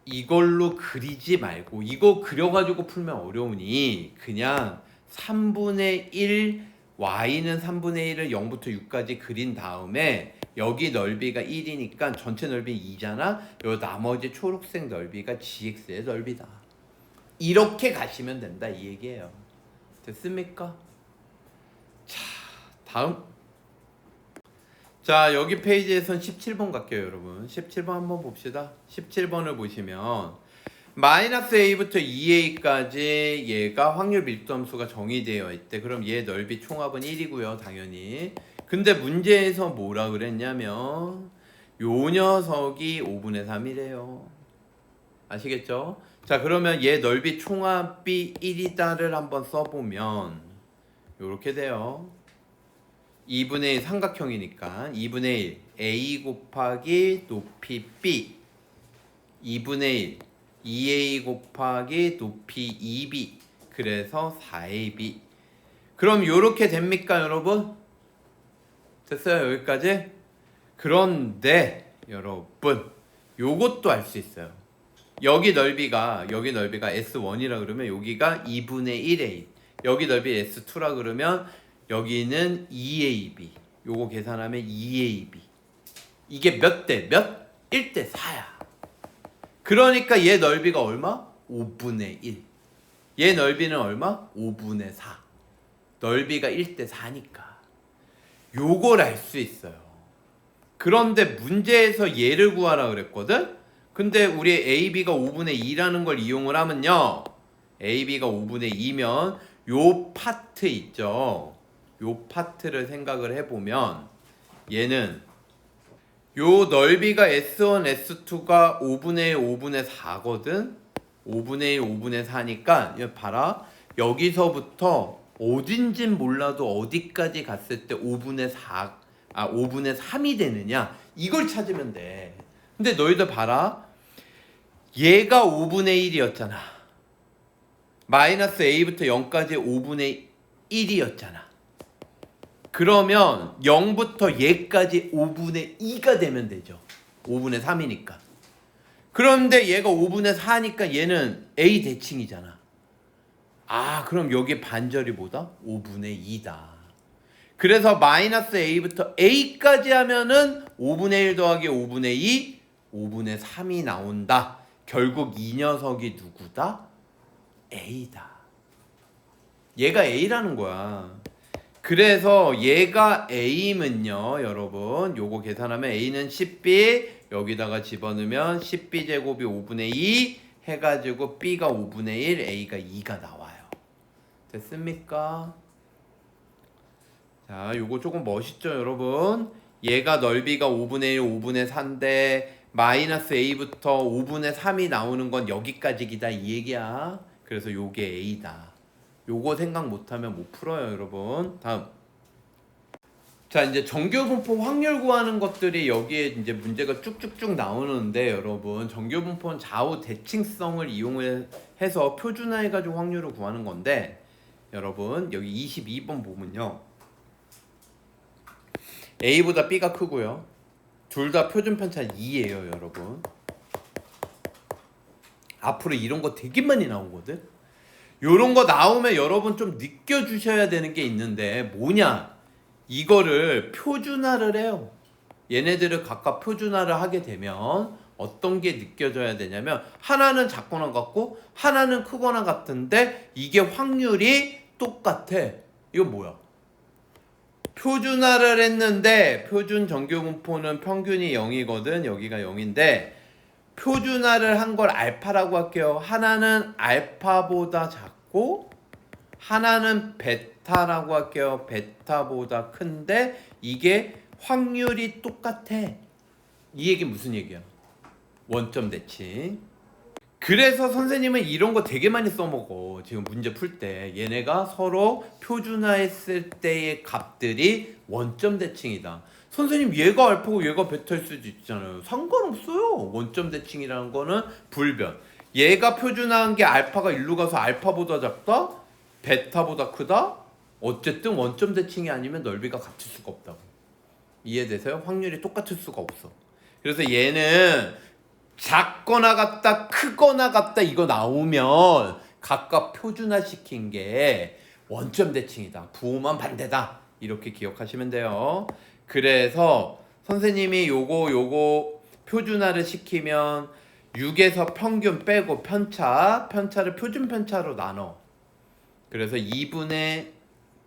이걸로 그리지 말고 이거 그려가지고 풀면 어려우니 그냥 3분의 1 Y는 3분의 1을 0부터 6까지 그린 다음에 여기 넓이가 1이니까 전체 넓이는 2잖아. 요 나머지 초록색 넓이가 GX의 넓이다. 이렇게 가시면 된다 이 얘기예요. 됐습니까? 자, 다음. 자, 여기 페이지에선 17번 갈게요, 여러분. 17번 한번 봅시다. 17번을 보시면 마이너스 A부터 2A까지 얘가 확률 밀도 함수가 정의되어 있대. 그럼 얘 넓이 총합은 1이고요, 당연히. 근데 문제에서 뭐라 그랬냐면 요 녀석이 5분의 3이래요. 아시겠죠? 자, 그러면 얘 넓이 총합이 1이다를 한번 써보면 요렇게 돼요. 2분의 1 삼각형이니까 2분의 1 a 곱하기 높이 b 2분의 1 2a 곱하기 높이 2b 그래서 4ab. 그럼 요렇게 됩니까 여러분? 됐어요 여기까지? 그런데 여러분 요것도 알 수 있어요. 여기 넓이가 S1이라 그러면 여기가 2분의 1a, 여기 넓이 S2라 그러면 여기는 2ab. 요거 계산하면 2ab. 이게 몇 대 몇? 1대 4야. 그러니까 얘 넓이가 얼마? 5분의 1. 얘 넓이는 얼마? 5분의 4. 넓이가 1대 4니까 요걸 알 수 있어요. 그런데 문제에서 얘를 구하라 그랬거든? 근데 우리 AB가 5분의 2라는 걸 이용을 하면요, AB가 5분의 2면 요 파트 있죠, 요 파트를 생각을 해보면 얘는 요 넓이가 S1, S2가 5분의 1, 5분의 4거든? 5분의 1, 5분의 4니까 이거 봐라. 여기서부터 어딘진 몰라도 어디까지 갔을 때 5분의 3이 되느냐 이걸 찾으면 돼. 근데 너희들 봐라. 얘가 5분의 1이었잖아. 마이너스 a부터 0까지 5분의 1이었잖아. 그러면 0부터 얘까지 5분의 2가 되면 되죠. 5분의 3이니까. 그런데 얘가 5분의 4니까 얘는 a 대칭이잖아. 아, 그럼 여기 반절이 뭐다? 5분의 2다. 그래서 마이너스 a부터 a까지 하면은 5분의 1 더하기 5분의 2, 5분의 3이 나온다. 결국 이 녀석이 누구다? a다. 얘가 a라는 거야. 그래서 얘가 a면요 여러분, 요거 계산하면 a는 10b, 여기다가 집어넣으면 10b 제곱이 5분의 2 해가지고 b가 5분의 1, a가 2가 나와요. 됐습니까? 자, 요거 조금 멋있죠 여러분? 얘가 넓이가 5분의 1, 5분의 4인데 마이너스 a부터 5분의 3이 나오는 건 여기까지기다 이 얘기야. 그래서 요게 a다. 요거 생각 못하면 못 풀어요 여러분. 다음. 자, 이제 정규분포 확률 구하는 것들이 여기에 이제 문제가 쭉쭉쭉 나오는데 여러분, 정규분포는 좌우 대칭성을 이용해서 표준화해가지고 확률을 구하는 건데 여러분 여기 22번 보면요, A보다 B가 크고요, 둘 다 표준 편차 2예요 여러분. 앞으로 이런 거 되게 많이 나오거든. 요런 거 나오면 여러분 좀 느껴주셔야 되는 게 있는데 뭐냐, 이거를 표준화를 해요. 얘네들을 각각 표준화를 하게 되면 어떤 게 느껴져야 되냐면, 하나는 작거나 같고 하나는 크거나 같은데 이게 확률이 똑같아. 이건 뭐야? 표준화를 했는데 표준 정규분포는 평균이 0이거든. 여기가 0인데 표준화를 한 걸 알파라고 할게요. 하나는 알파보다 작고 하나는 베타라고 할게요. 베타보다 큰데 이게 확률이 똑같아. 이 얘기 무슨 얘기야? 원점 대칭. 그래서 선생님은 이런 거 되게 많이 써먹어. 지금 문제 풀 때 얘네가 서로 표준화했을 때의 값들이 원점 대칭이다. 선생님 얘가 알파고 얘가 베타일 수도 있잖아요. 상관없어요. 원점 대칭이라는 거는 불변. 얘가 표준화한 게 알파가 일로 가서 알파보다 작다? 베타보다 크다? 어쨌든 원점 대칭이 아니면 넓이가 같을 수가 없다고. 이해되세요? 확률이 똑같을 수가 없어. 그래서 얘는 작거나 같다, 크거나 같다 이거 나오면 각각 표준화시킨 게 원점 대칭이다. 부호만 반대다. 이렇게 기억하시면 돼요. 그래서 선생님이 요거 표준화를 시키면 6에서 평균 빼고 편차를 표준 편차로 나눠. 그래서 2분의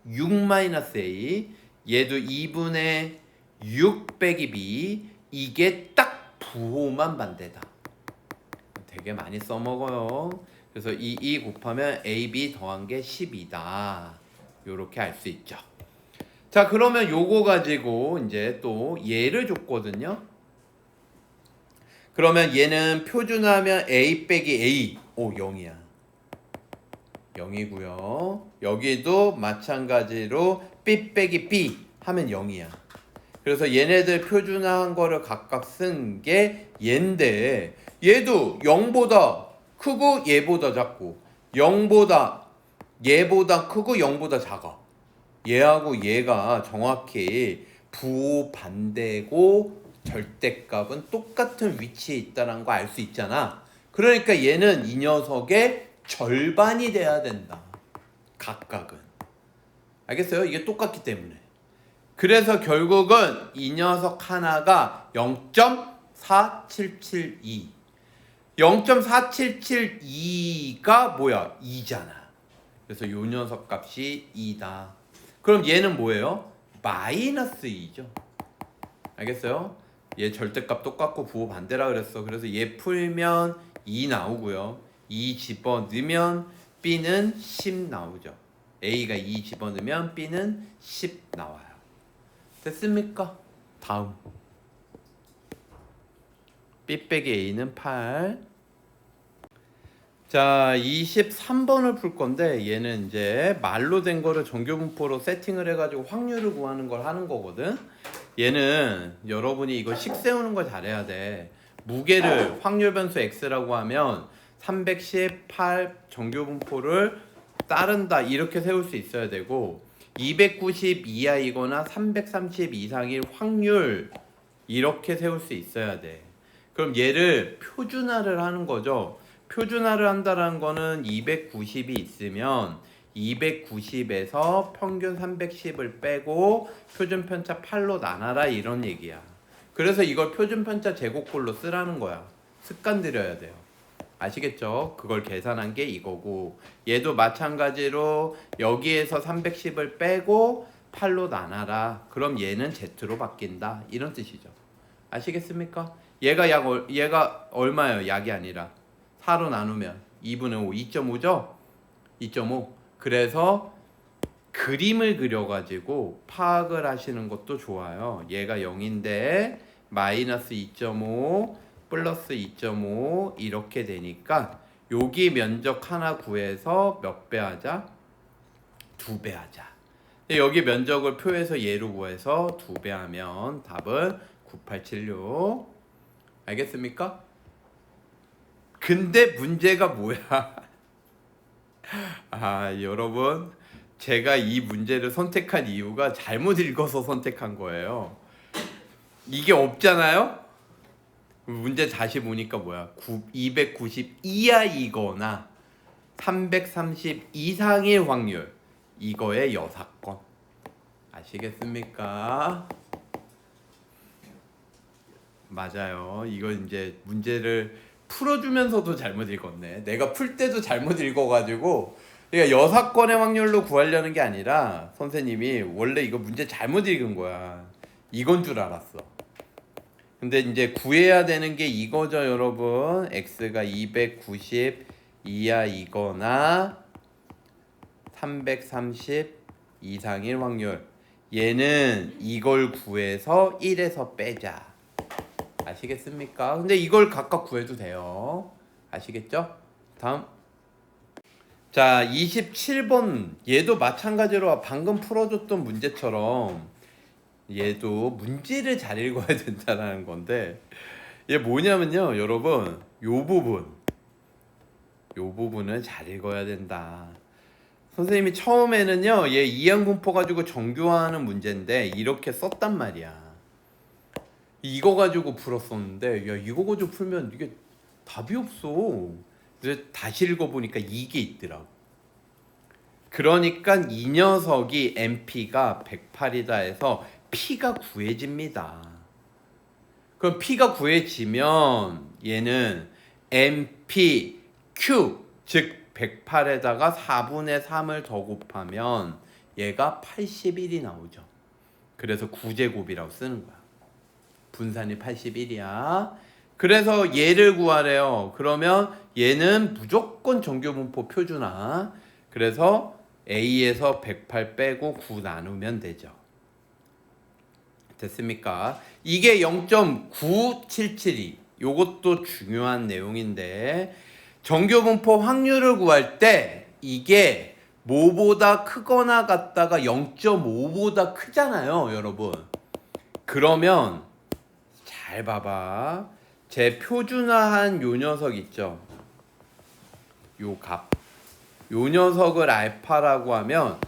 6-a, 얘도 2분의 6 빼기 b, 이게 딱 부호만 반대다. 되게 많이 써먹어요. 그래서 2 곱하면 ab 더한 게 10이다. 요렇게 알 수 있죠. 자, 그러면 요거 가지고 이제 또 얘를 줬거든요. 그러면 얘는 표준화하면 a 빼기 a, 0이야. 0이고요. 여기도 마찬가지로 b 빼기 b, 하면 0이야. 그래서 얘네들 표준화한 거를 각각 쓴 게 얘인데 얘도 0보다 크고 얘보다 작고 0보다 얘보다 크고 0보다 작아. 얘하고 얘가 정확히 부호 반대고 절대값은 똑같은 위치에 있다는 거 알 수 있잖아. 그러니까 얘는 이 녀석의 절반이 돼야 된다. 각각은. 알겠어요? 이게 똑같기 때문에. 그래서 결국은 이 녀석 하나가 0.4772. 0.4772가 뭐야? 2잖아. 그래서 요 녀석 값이 2다. 그럼 얘는 뭐예요? 마이너스 2죠. 알겠어요? 얘 절대값 똑같고 부호 반대라 그랬어. 그래서 얘 풀면 2 나오고요. 2 집어넣으면 B는 10 나오죠. A가 2 집어넣으면 B는 10 나와요. 됐습니까? 다음 B 빼기 A는 8. 자, 23번을 풀 건데 얘는 이제 말로 된 거를 정규분포로 세팅을 해가지고 확률을 구하는 걸 하는 거거든. 얘는 여러분이 이거 식 세우는 걸 잘해야 돼. 무게를 확률 변수 x라고 하면 318 정규분포를 따른다 이렇게 세울 수 있어야 되고 290 이하이거나 330 이상일 확률 이렇게 세울 수 있어야 돼. 그럼 얘를 표준화를 하는 거죠. 표준화를 한다는 거는 290이 있으면 290에서 평균 310을 빼고 표준 편차 8로 나눠라 이런 얘기야. 그래서 이걸 표준 편차 제곱꼴로 쓰라는 거야. 습관 들여야 돼요. 아시겠죠? 그걸 계산한 게 이거고 얘도 마찬가지로 여기에서 310을 빼고 8로 나눠라. 그럼 얘는 Z로 바뀐다. 이런 뜻이죠. 아시겠습니까? 얘가 얼마예요? 약이 아니라 4로 나누면 2분의 5, 2.5죠? 2.5. 그래서 그림을 그려가지고 파악을 하시는 것도 좋아요. 얘가 0인데 마이너스 2.5 플러스 2.5 이렇게 되니까 여기 면적 하나 구해서 몇 배 하자? 2배 하자. 여기 면적을 표에서 얘로 구해서 2배 하면 답은 9876. 알겠습니까? 근데 문제가 뭐야? 여러분, 제가 이 문제를 선택한 이유가 잘못 읽어서 선택한 거예요. 이게 없잖아요? 문제 다시 보니까 뭐야? 290 이하이거나 330 이상일 확률. 이거의 여사건. 아시겠습니까? 맞아요. 이거 이제 문제를 풀어주면서도 잘못 읽었네. 내가 풀 때도 잘못 읽어가지고 그러니까 여사건의 확률로 구하려는 게 아니라 선생님이 원래 이거 문제 잘못 읽은 거야. 이건 줄 알았어. 근데 이제 구해야 되는 게 이거죠, 여러분. x가 290 이하이거나 330 이상일 확률. 얘는 이걸 구해서 1에서 빼자. 아시겠습니까? 근데 이걸 각각 구해도 돼요. 아시겠죠? 다음. 자, 27번. 얘도 마찬가지로 방금 풀어줬던 문제처럼 얘도 문제를 잘 읽어야 된다는 건데 얘 뭐냐면요, 여러분. 요 부분은 잘 읽어야 된다. 선생님이 처음에는요, 얘 이항분포 가지고 정규화하는 문제인데 이렇게 썼단 말이야. 이거 가지고 풀었었는데 야, 이거 가지고 풀면 이게 답이 없어. 그래서 다시 읽어보니까 이게 있더라고. 그러니까 이 녀석이 MP가 108이다 해서 P가 구해집니다. 그럼 P가 구해지면 얘는 MPQ 즉 108에다가 4분의 3을 더 곱하면 얘가 81이 나오죠. 그래서 9제곱이라고 쓰는 거야. 분산이 81이야. 그래서 얘를 구하래요. 그러면 얘는 무조건 정규분포 표준화. 그래서 A에서 108 빼고 9 나누면 되죠. 됐습니까? 이게 0.9772. 요것도 중요한 내용인데 정규분포 확률을 구할 때 이게 뭐보다 크거나 같다가 0.5보다 크잖아요, 여러분. 그러면 잘 봐봐. 제 표준화한 요 녀석 있죠? 요 값. 요 녀석을 알파라고 하면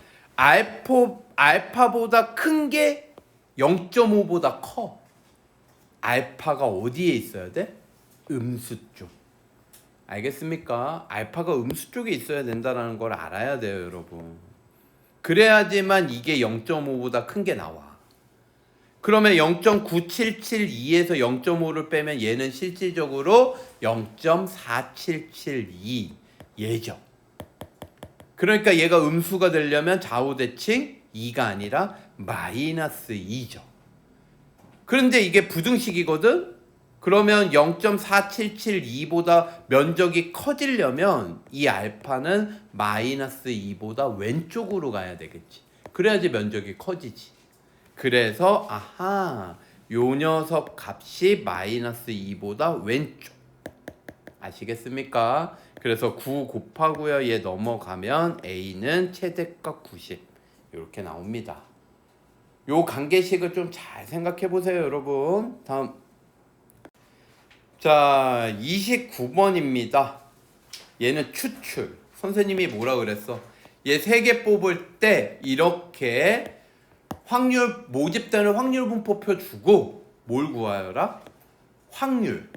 알파보다 큰 게 0.5보다 커. 알파가 어디에 있어야 돼? 음수 쪽. 알겠습니까? 알파가 음수 쪽에 있어야 된다는 걸 알아야 돼요, 여러분. 그래야지만 이게 0.5보다 큰 게 나와. 그러면 0.9772에서 0.5를 빼면 얘는 실질적으로 0.4772 얘죠. 그러니까 얘가 음수가 되려면 좌우대칭 2가 아니라 마이너스 2죠. 그런데 이게 부등식이거든? 그러면 0.4772보다 면적이 커지려면 이 알파는 마이너스 2보다 왼쪽으로 가야 되겠지. 그래야지 면적이 커지지. 그래서 아하, 요 녀석 값이 마이너스 2보다 왼쪽. 아시겠습니까? 그래서 9 곱하고요. 얘 넘어가면 A는 최대값 90 이렇게 나옵니다. 요 관계식을 좀 잘 생각해 보세요, 여러분. 다음. 자, 29번입니다. 얘는 추출. 선생님이 뭐라 그랬어? 얘 3개 뽑을 때 이렇게 확률, 모집되는 확률 분포표 주고 뭘 구하여라? 확률.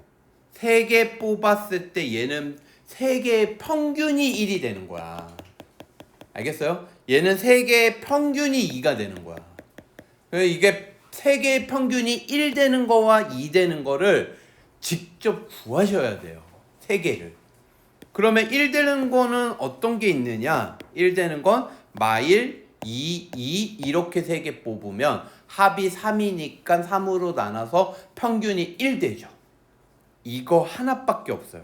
3개 뽑았을 때 얘는 3개의 평균이 1이 되는 거야. 알겠어요? 얘는 3개의 평균이 2가 되는 거야. 이게 3개의 평균이 1 되는 거와 2 되는 거를 직접 구하셔야 돼요. 3개를. 그러면 1 되는 거는 어떤 게 있느냐? 1 되는 건 마일, 2, 2 이렇게 3개 뽑으면 합이 3이니까 3으로 나눠서 평균이 1 되죠. 이거 하나밖에 없어요.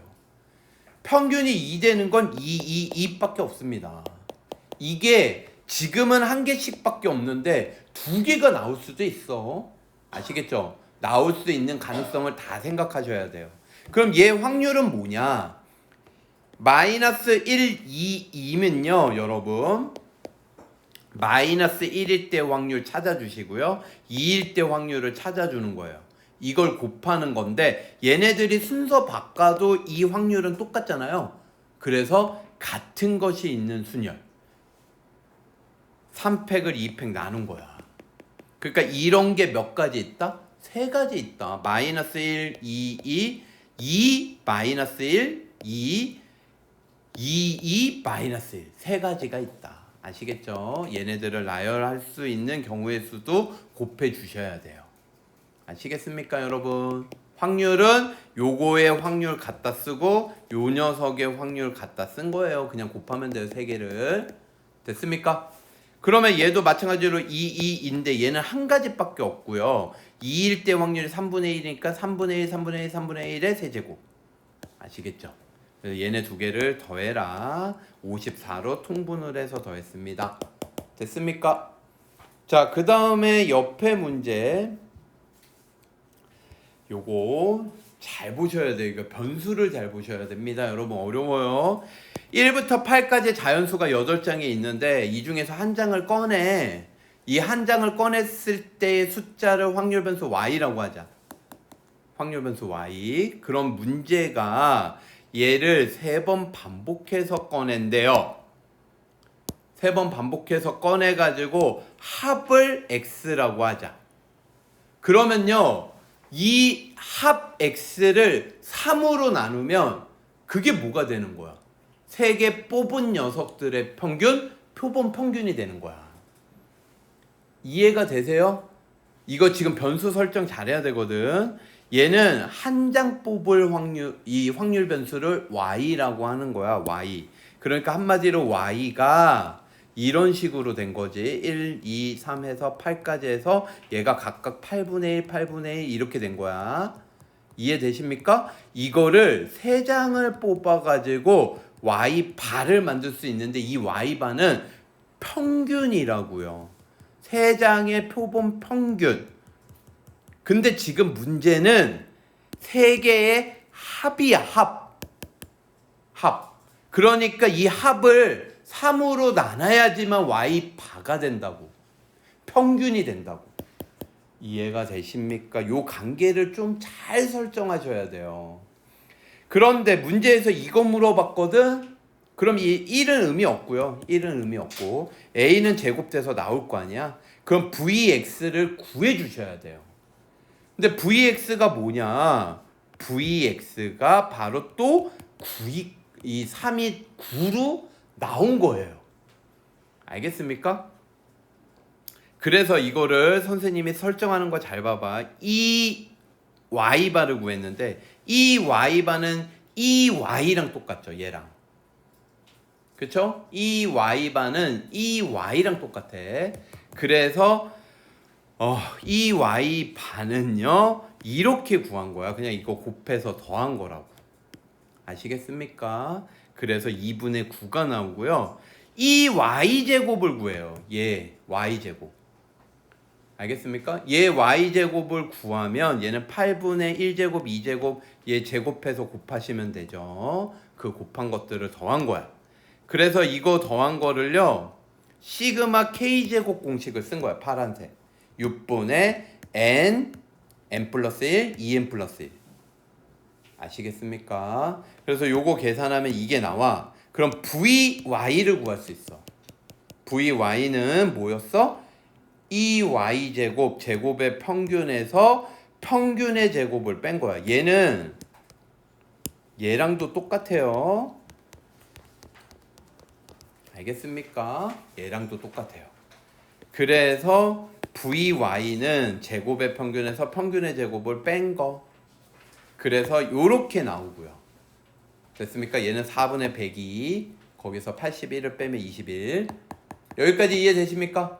평균이 2 되는 건 2, 2, 2밖에 없습니다. 이게 지금은 1개씩밖에 없는데 2개가 나올 수도 있어. 아시겠죠? 나올 수 있는 가능성을 다 생각하셔야 돼요. 그럼 얘 확률은 뭐냐? 마이너스 1, 2, 2면요, 여러분. 마이너스 1일 때 확률 찾아주시고요. 2일 때 확률을 찾아주는 거예요. 이걸 곱하는 건데 얘네들이 순서 바꿔도 이 확률은 똑같잖아요. 그래서 같은 것이 있는 순열. 3팩을 2팩 나눈 거야. 그러니까 이런 게 몇 가지 있다? 3가지 있다. 마이너스 1, 2, 2 마이너스 1, 2, 2, 마이너스 1. 3가지가 있다. 아시겠죠? 얘네들을 나열할 수 있는 경우의 수도 곱해 주셔야 돼요. 아시겠습니까, 여러분? 확률은 요거의 확률 갖다 쓰고 요 녀석의 확률 갖다 쓴 거예요. 그냥 곱하면 돼요, 3개를. 됐습니까? 그러면 얘도 마찬가지로 2, 2인데 얘는 한 가지밖에 없고요. 2일 때 확률이 3분의 1이니까 3분의 1, 3분의 1, 3분의 1의 세제곱. 아시겠죠? 그래서 얘네 2개를 더해라. 54로 통분을 해서 더했습니다. 됐습니까? 자, 그 다음에 옆에 문제. 요거 잘 보셔야 돼요. 이거 변수를 잘 보셔야 됩니다. 여러분 어려워요. 1부터 8까지 자연수가 8장이 있는데 이 중에서 한 장을 꺼내. 이 한 장을 꺼냈을 때의 숫자를 확률 변수 y라고 하자. 확률 변수 y. 그럼 문제가 얘를 3번 반복해서 꺼낸대요. 3번 반복해서 꺼내가지고 합을 x라고 하자. 그러면요, 이 합 x를 3으로 나누면 그게 뭐가 되는 거야? 3개 뽑은 녀석들의 평균, 표본 평균이 되는 거야. 이해가 되세요? 이거 지금 변수 설정 잘해야 되거든. 얘는 한 장 뽑을 확률, 이 확률 변수를 y라고 하는 거야. y. 그러니까 한마디로 y가 이런 식으로 된 거지. 1, 2, 3 해서 8까지 해서 얘가 각각 8분의 1, 8분의 1 이렇게 된 거야. 이해되십니까? 이거를 3장을 뽑아가지고 y바를 만들 수 있는데 이 y바는 평균이라고요. 3장의 표본 평균. 근데 지금 문제는 3개의 합이야. 합. 그러니까 이 합을 3으로 나눠야지만 y바가 된다고. 평균이 된다고. 이해가 되십니까? 요 관계를 좀 잘 설정하셔야 돼요. 그런데 문제에서 이거 물어봤거든? 그럼 이 1은 의미 없고요. 1은 의미 없고 a는 제곱돼서 나올 거 아니야? 그럼 vx를 구해 주셔야 돼요. 근데 vx가 뭐냐? vx가 바로 또 9이 3이 9로 나온 거예요. 알겠습니까? 그래서 이거를 선생님이 설정하는 거 잘 봐봐. 이 y바를 구했는데 이 y바는 이 y랑 똑같죠. 얘랑. 그쵸? 이 y바는 이 y랑 똑같아. 그래서 이 y바는요 이렇게 구한 거야. 그냥 이거 곱해서 더한 거라고. 아시겠습니까? 그래서 2분의 9가 나오고요. 이 y제곱을 구해요. 얘 y제곱. 알겠습니까? 얘 y제곱을 구하면 얘는 8분의 1제곱, 2제곱 얘 제곱해서 곱하시면 되죠. 그 곱한 것들을 더한 거야. 그래서 이거 더한 거를요. 시그마 k제곱 공식을 쓴 거야. 파란색. 6분의 n 플러스 1, 2n 플러스 1. 아시겠습니까? 그래서 요거 계산하면 이게 나와. 그럼 vy를 구할 수 있어. vy는 뭐였어? 이 y제곱, 제곱의 평균에서 평균의 제곱을 뺀 거야. 얘는 얘랑도 똑같아요. 알겠습니까? 얘랑도 똑같아요. 그래서 vy는 제곱의 평균에서 평균의 제곱을 뺀 거. 그래서 요렇게 나오고요. 됐습니까? 얘는 4분의 102, 거기서 81을 빼면 21. 여기까지 이해되십니까?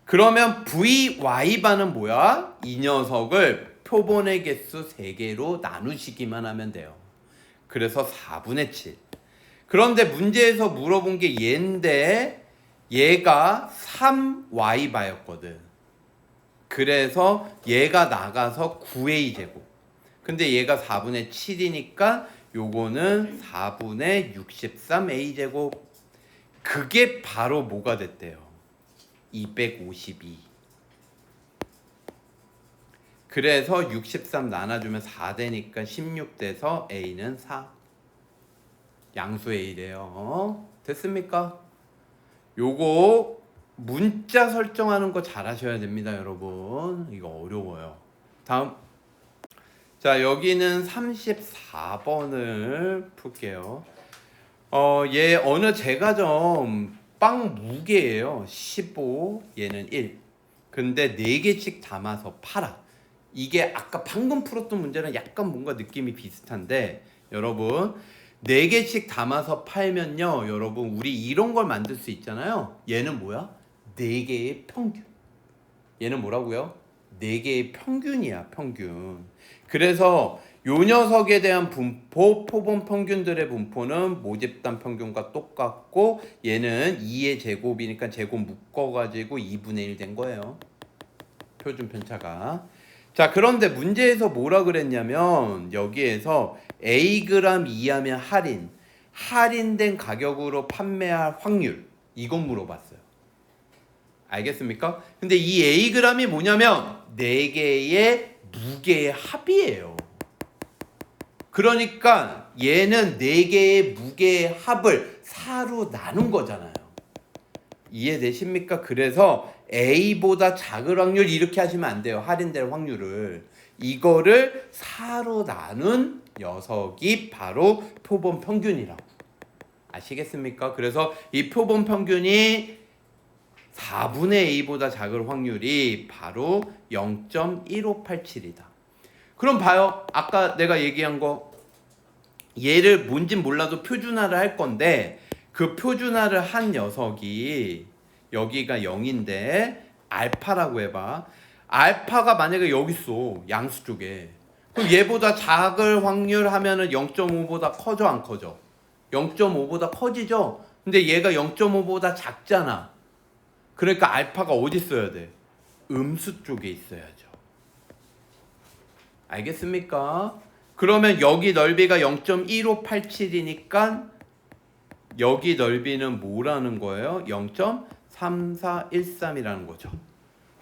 그러면 vy바는 뭐야? 이 녀석을 표본의 개수 3개로 나누시기만 하면 돼요. 그래서 4분의 7. 그런데 문제에서 물어본 게 얘인데 얘가 3y바였거든. 그래서 얘가 나가서 9a제곱. 근데 얘가 4분의 7이니까 요거는 4분의 63a제곱. 그게 바로 뭐가 됐대요? 252. 그래서 63 나눠주면 4 되니까 16 돼서 a는 4. 양수 a래요. 됐습니까? 요거 문자 설정하는 거 잘 하셔야 됩니다, 여러분. 이거 어려워요. 다음. 자, 여기는 34번을 풀게요. 얘 어느 제과점 빵 무게예요. 15, 얘는 1. 근데 4개씩 담아서 팔아. 이게 아까 방금 풀었던 문제랑 약간 뭔가 느낌이 비슷한데 여러분 4개씩 담아서 팔면요. 여러분 우리 이런 걸 만들 수 있잖아요. 얘는 뭐야? 4개의 평균. 얘는 뭐라고요? 4개의 평균이야. 평균. 그래서 요 녀석에 대한 분포, 표본 평균들의 분포는 모집단 평균과 똑같고 얘는 2의 제곱이니까 제곱 묶어가지고 2분의 1 된 거예요. 표준 편차가. 자, 그런데 문제에서 뭐라 그랬냐면 여기에서 Ag 이하면 할인된 가격으로 판매할 확률 이건 물어봤어요. 알겠습니까? 근데 이 Ag이 뭐냐면 4개의 무게의 합이에요. 그러니까 얘는 4개의 무게의 합을 4로 나눈 거잖아요. 이해되십니까? 그래서 A보다 작을 확률 이렇게 하시면 안 돼요. 할인될 확률을. 이거를 4로 나눈 녀석이 바로 표본 평균이라고. 아시겠습니까? 그래서 이 표본 평균이 4분의 A보다 작을 확률이 바로 0.1587이다. 그럼 봐요. 아까 내가 얘기한 거 얘를 뭔진 몰라도 표준화를 할 건데 그 표준화를 한 녀석이 여기가 0인데 알파라고 해봐. 알파가 만약에 여기 있어. 양수 쪽에. 그럼 얘보다 작을 확률 하면은 0.5보다 커져 안 커져? 0.5보다 커지죠? 근데 얘가 0.5보다 작잖아. 그러니까 알파가 어디 있어야 돼? 음수 쪽에 있어야죠. 알겠습니까? 그러면 여기 넓이가 0.1587이니까 여기 넓이는 뭐라는 거예요? 0.3413이라는 거죠.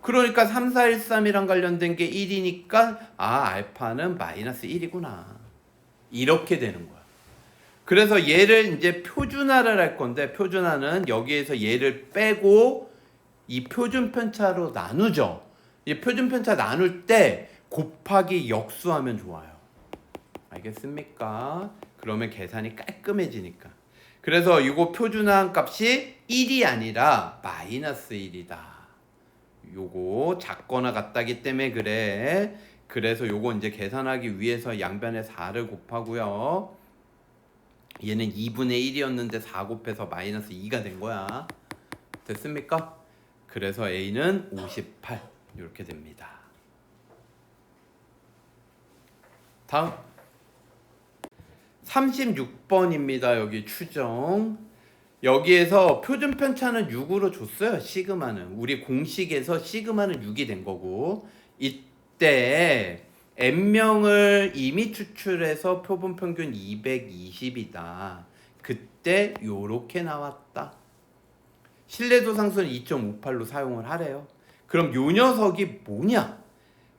그러니까 3413이랑 관련된 게 1이니까 알파는 마이너스 1이구나. 이렇게 되는 거야. 그래서 얘를 이제 표준화를 할 건데, 표준화는 여기에서 얘를 빼고 이 표준 편차로 나누죠. 이 표준 편차 나눌 때 곱하기 역수하면 좋아요. 알겠습니까? 그러면 계산이 깔끔해지니까. 그래서 이거 표준화한 값이 1이 아니라 마이너스 1이다. 요거 작거나 같다기 때문에 그래. 그래서 요거 이제 계산하기 위해서 양변에 4를 곱하고요. 얘는 2분의 1이었는데 4 곱해서 마이너스 2가 된 거야. 됐습니까? 그래서 A는 58 이렇게 됩니다. 다음 36번입니다. 여기 추정. 여기에서 표준 편차는 6으로 줬어요. 시그마는. 우리 공식에서 시그마는 6이 된 거고, 이때 n명을 이미 추출해서 표본 평균 220이다. 그때 요렇게 나왔다. 신뢰도 상수는 2.58로 사용을 하래요. 그럼 요 녀석이 뭐냐?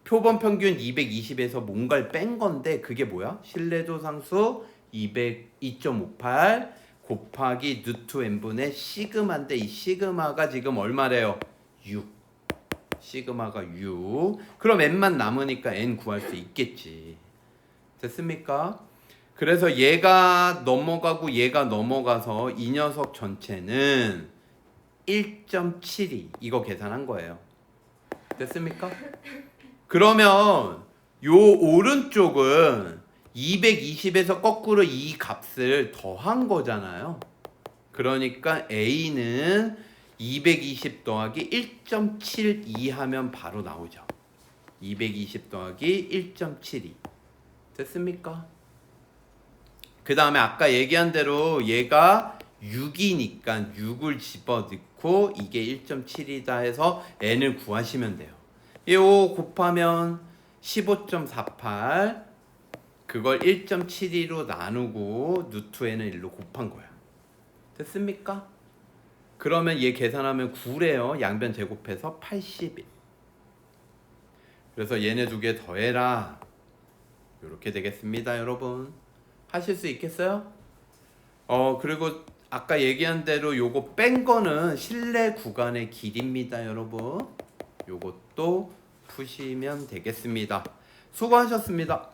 표본 평균 220에서 뭔가를 뺀 건데 그게 뭐야? 신뢰도 상수 2.58 곱하기 누트 n분의 시그마인데 이 시그마가 지금 얼마래요? 6. 시그마가 6. 그럼 n만 남으니까 n 구할 수 있겠지. 됐습니까? 그래서 얘가 넘어가고 얘가 넘어가서 이 녀석 전체는 1.72 이거 계산한 거예요. 됐습니까? 그러면 요 오른쪽은 220에서 거꾸로 이 값을 더한 거잖아요. 그러니까 A는 220 더하기 1.72 하면 바로 나오죠. 220 더하기 1.72 됐습니까? 그 다음에 아까 얘기한 대로 얘가 6이니까 6을 집어넣고 이게 1.7이다 해서 n을 구하시면 돼요. 이거 곱하면 15.48 그걸 1.72로 나누고 누트 n은 1로 곱한 거야. 됐습니까? 그러면 얘 계산하면 9래요. 양변 제곱해서 81. 그래서 얘네 두 개 더해라. 이렇게 되겠습니다, 여러분. 하실 수 있겠어요? 그리고 아까 얘기한 대로 요거 뺀 거는 실내 구간의 길이입니다, 여러분. 요것도 푸시면 되겠습니다. 수고하셨습니다.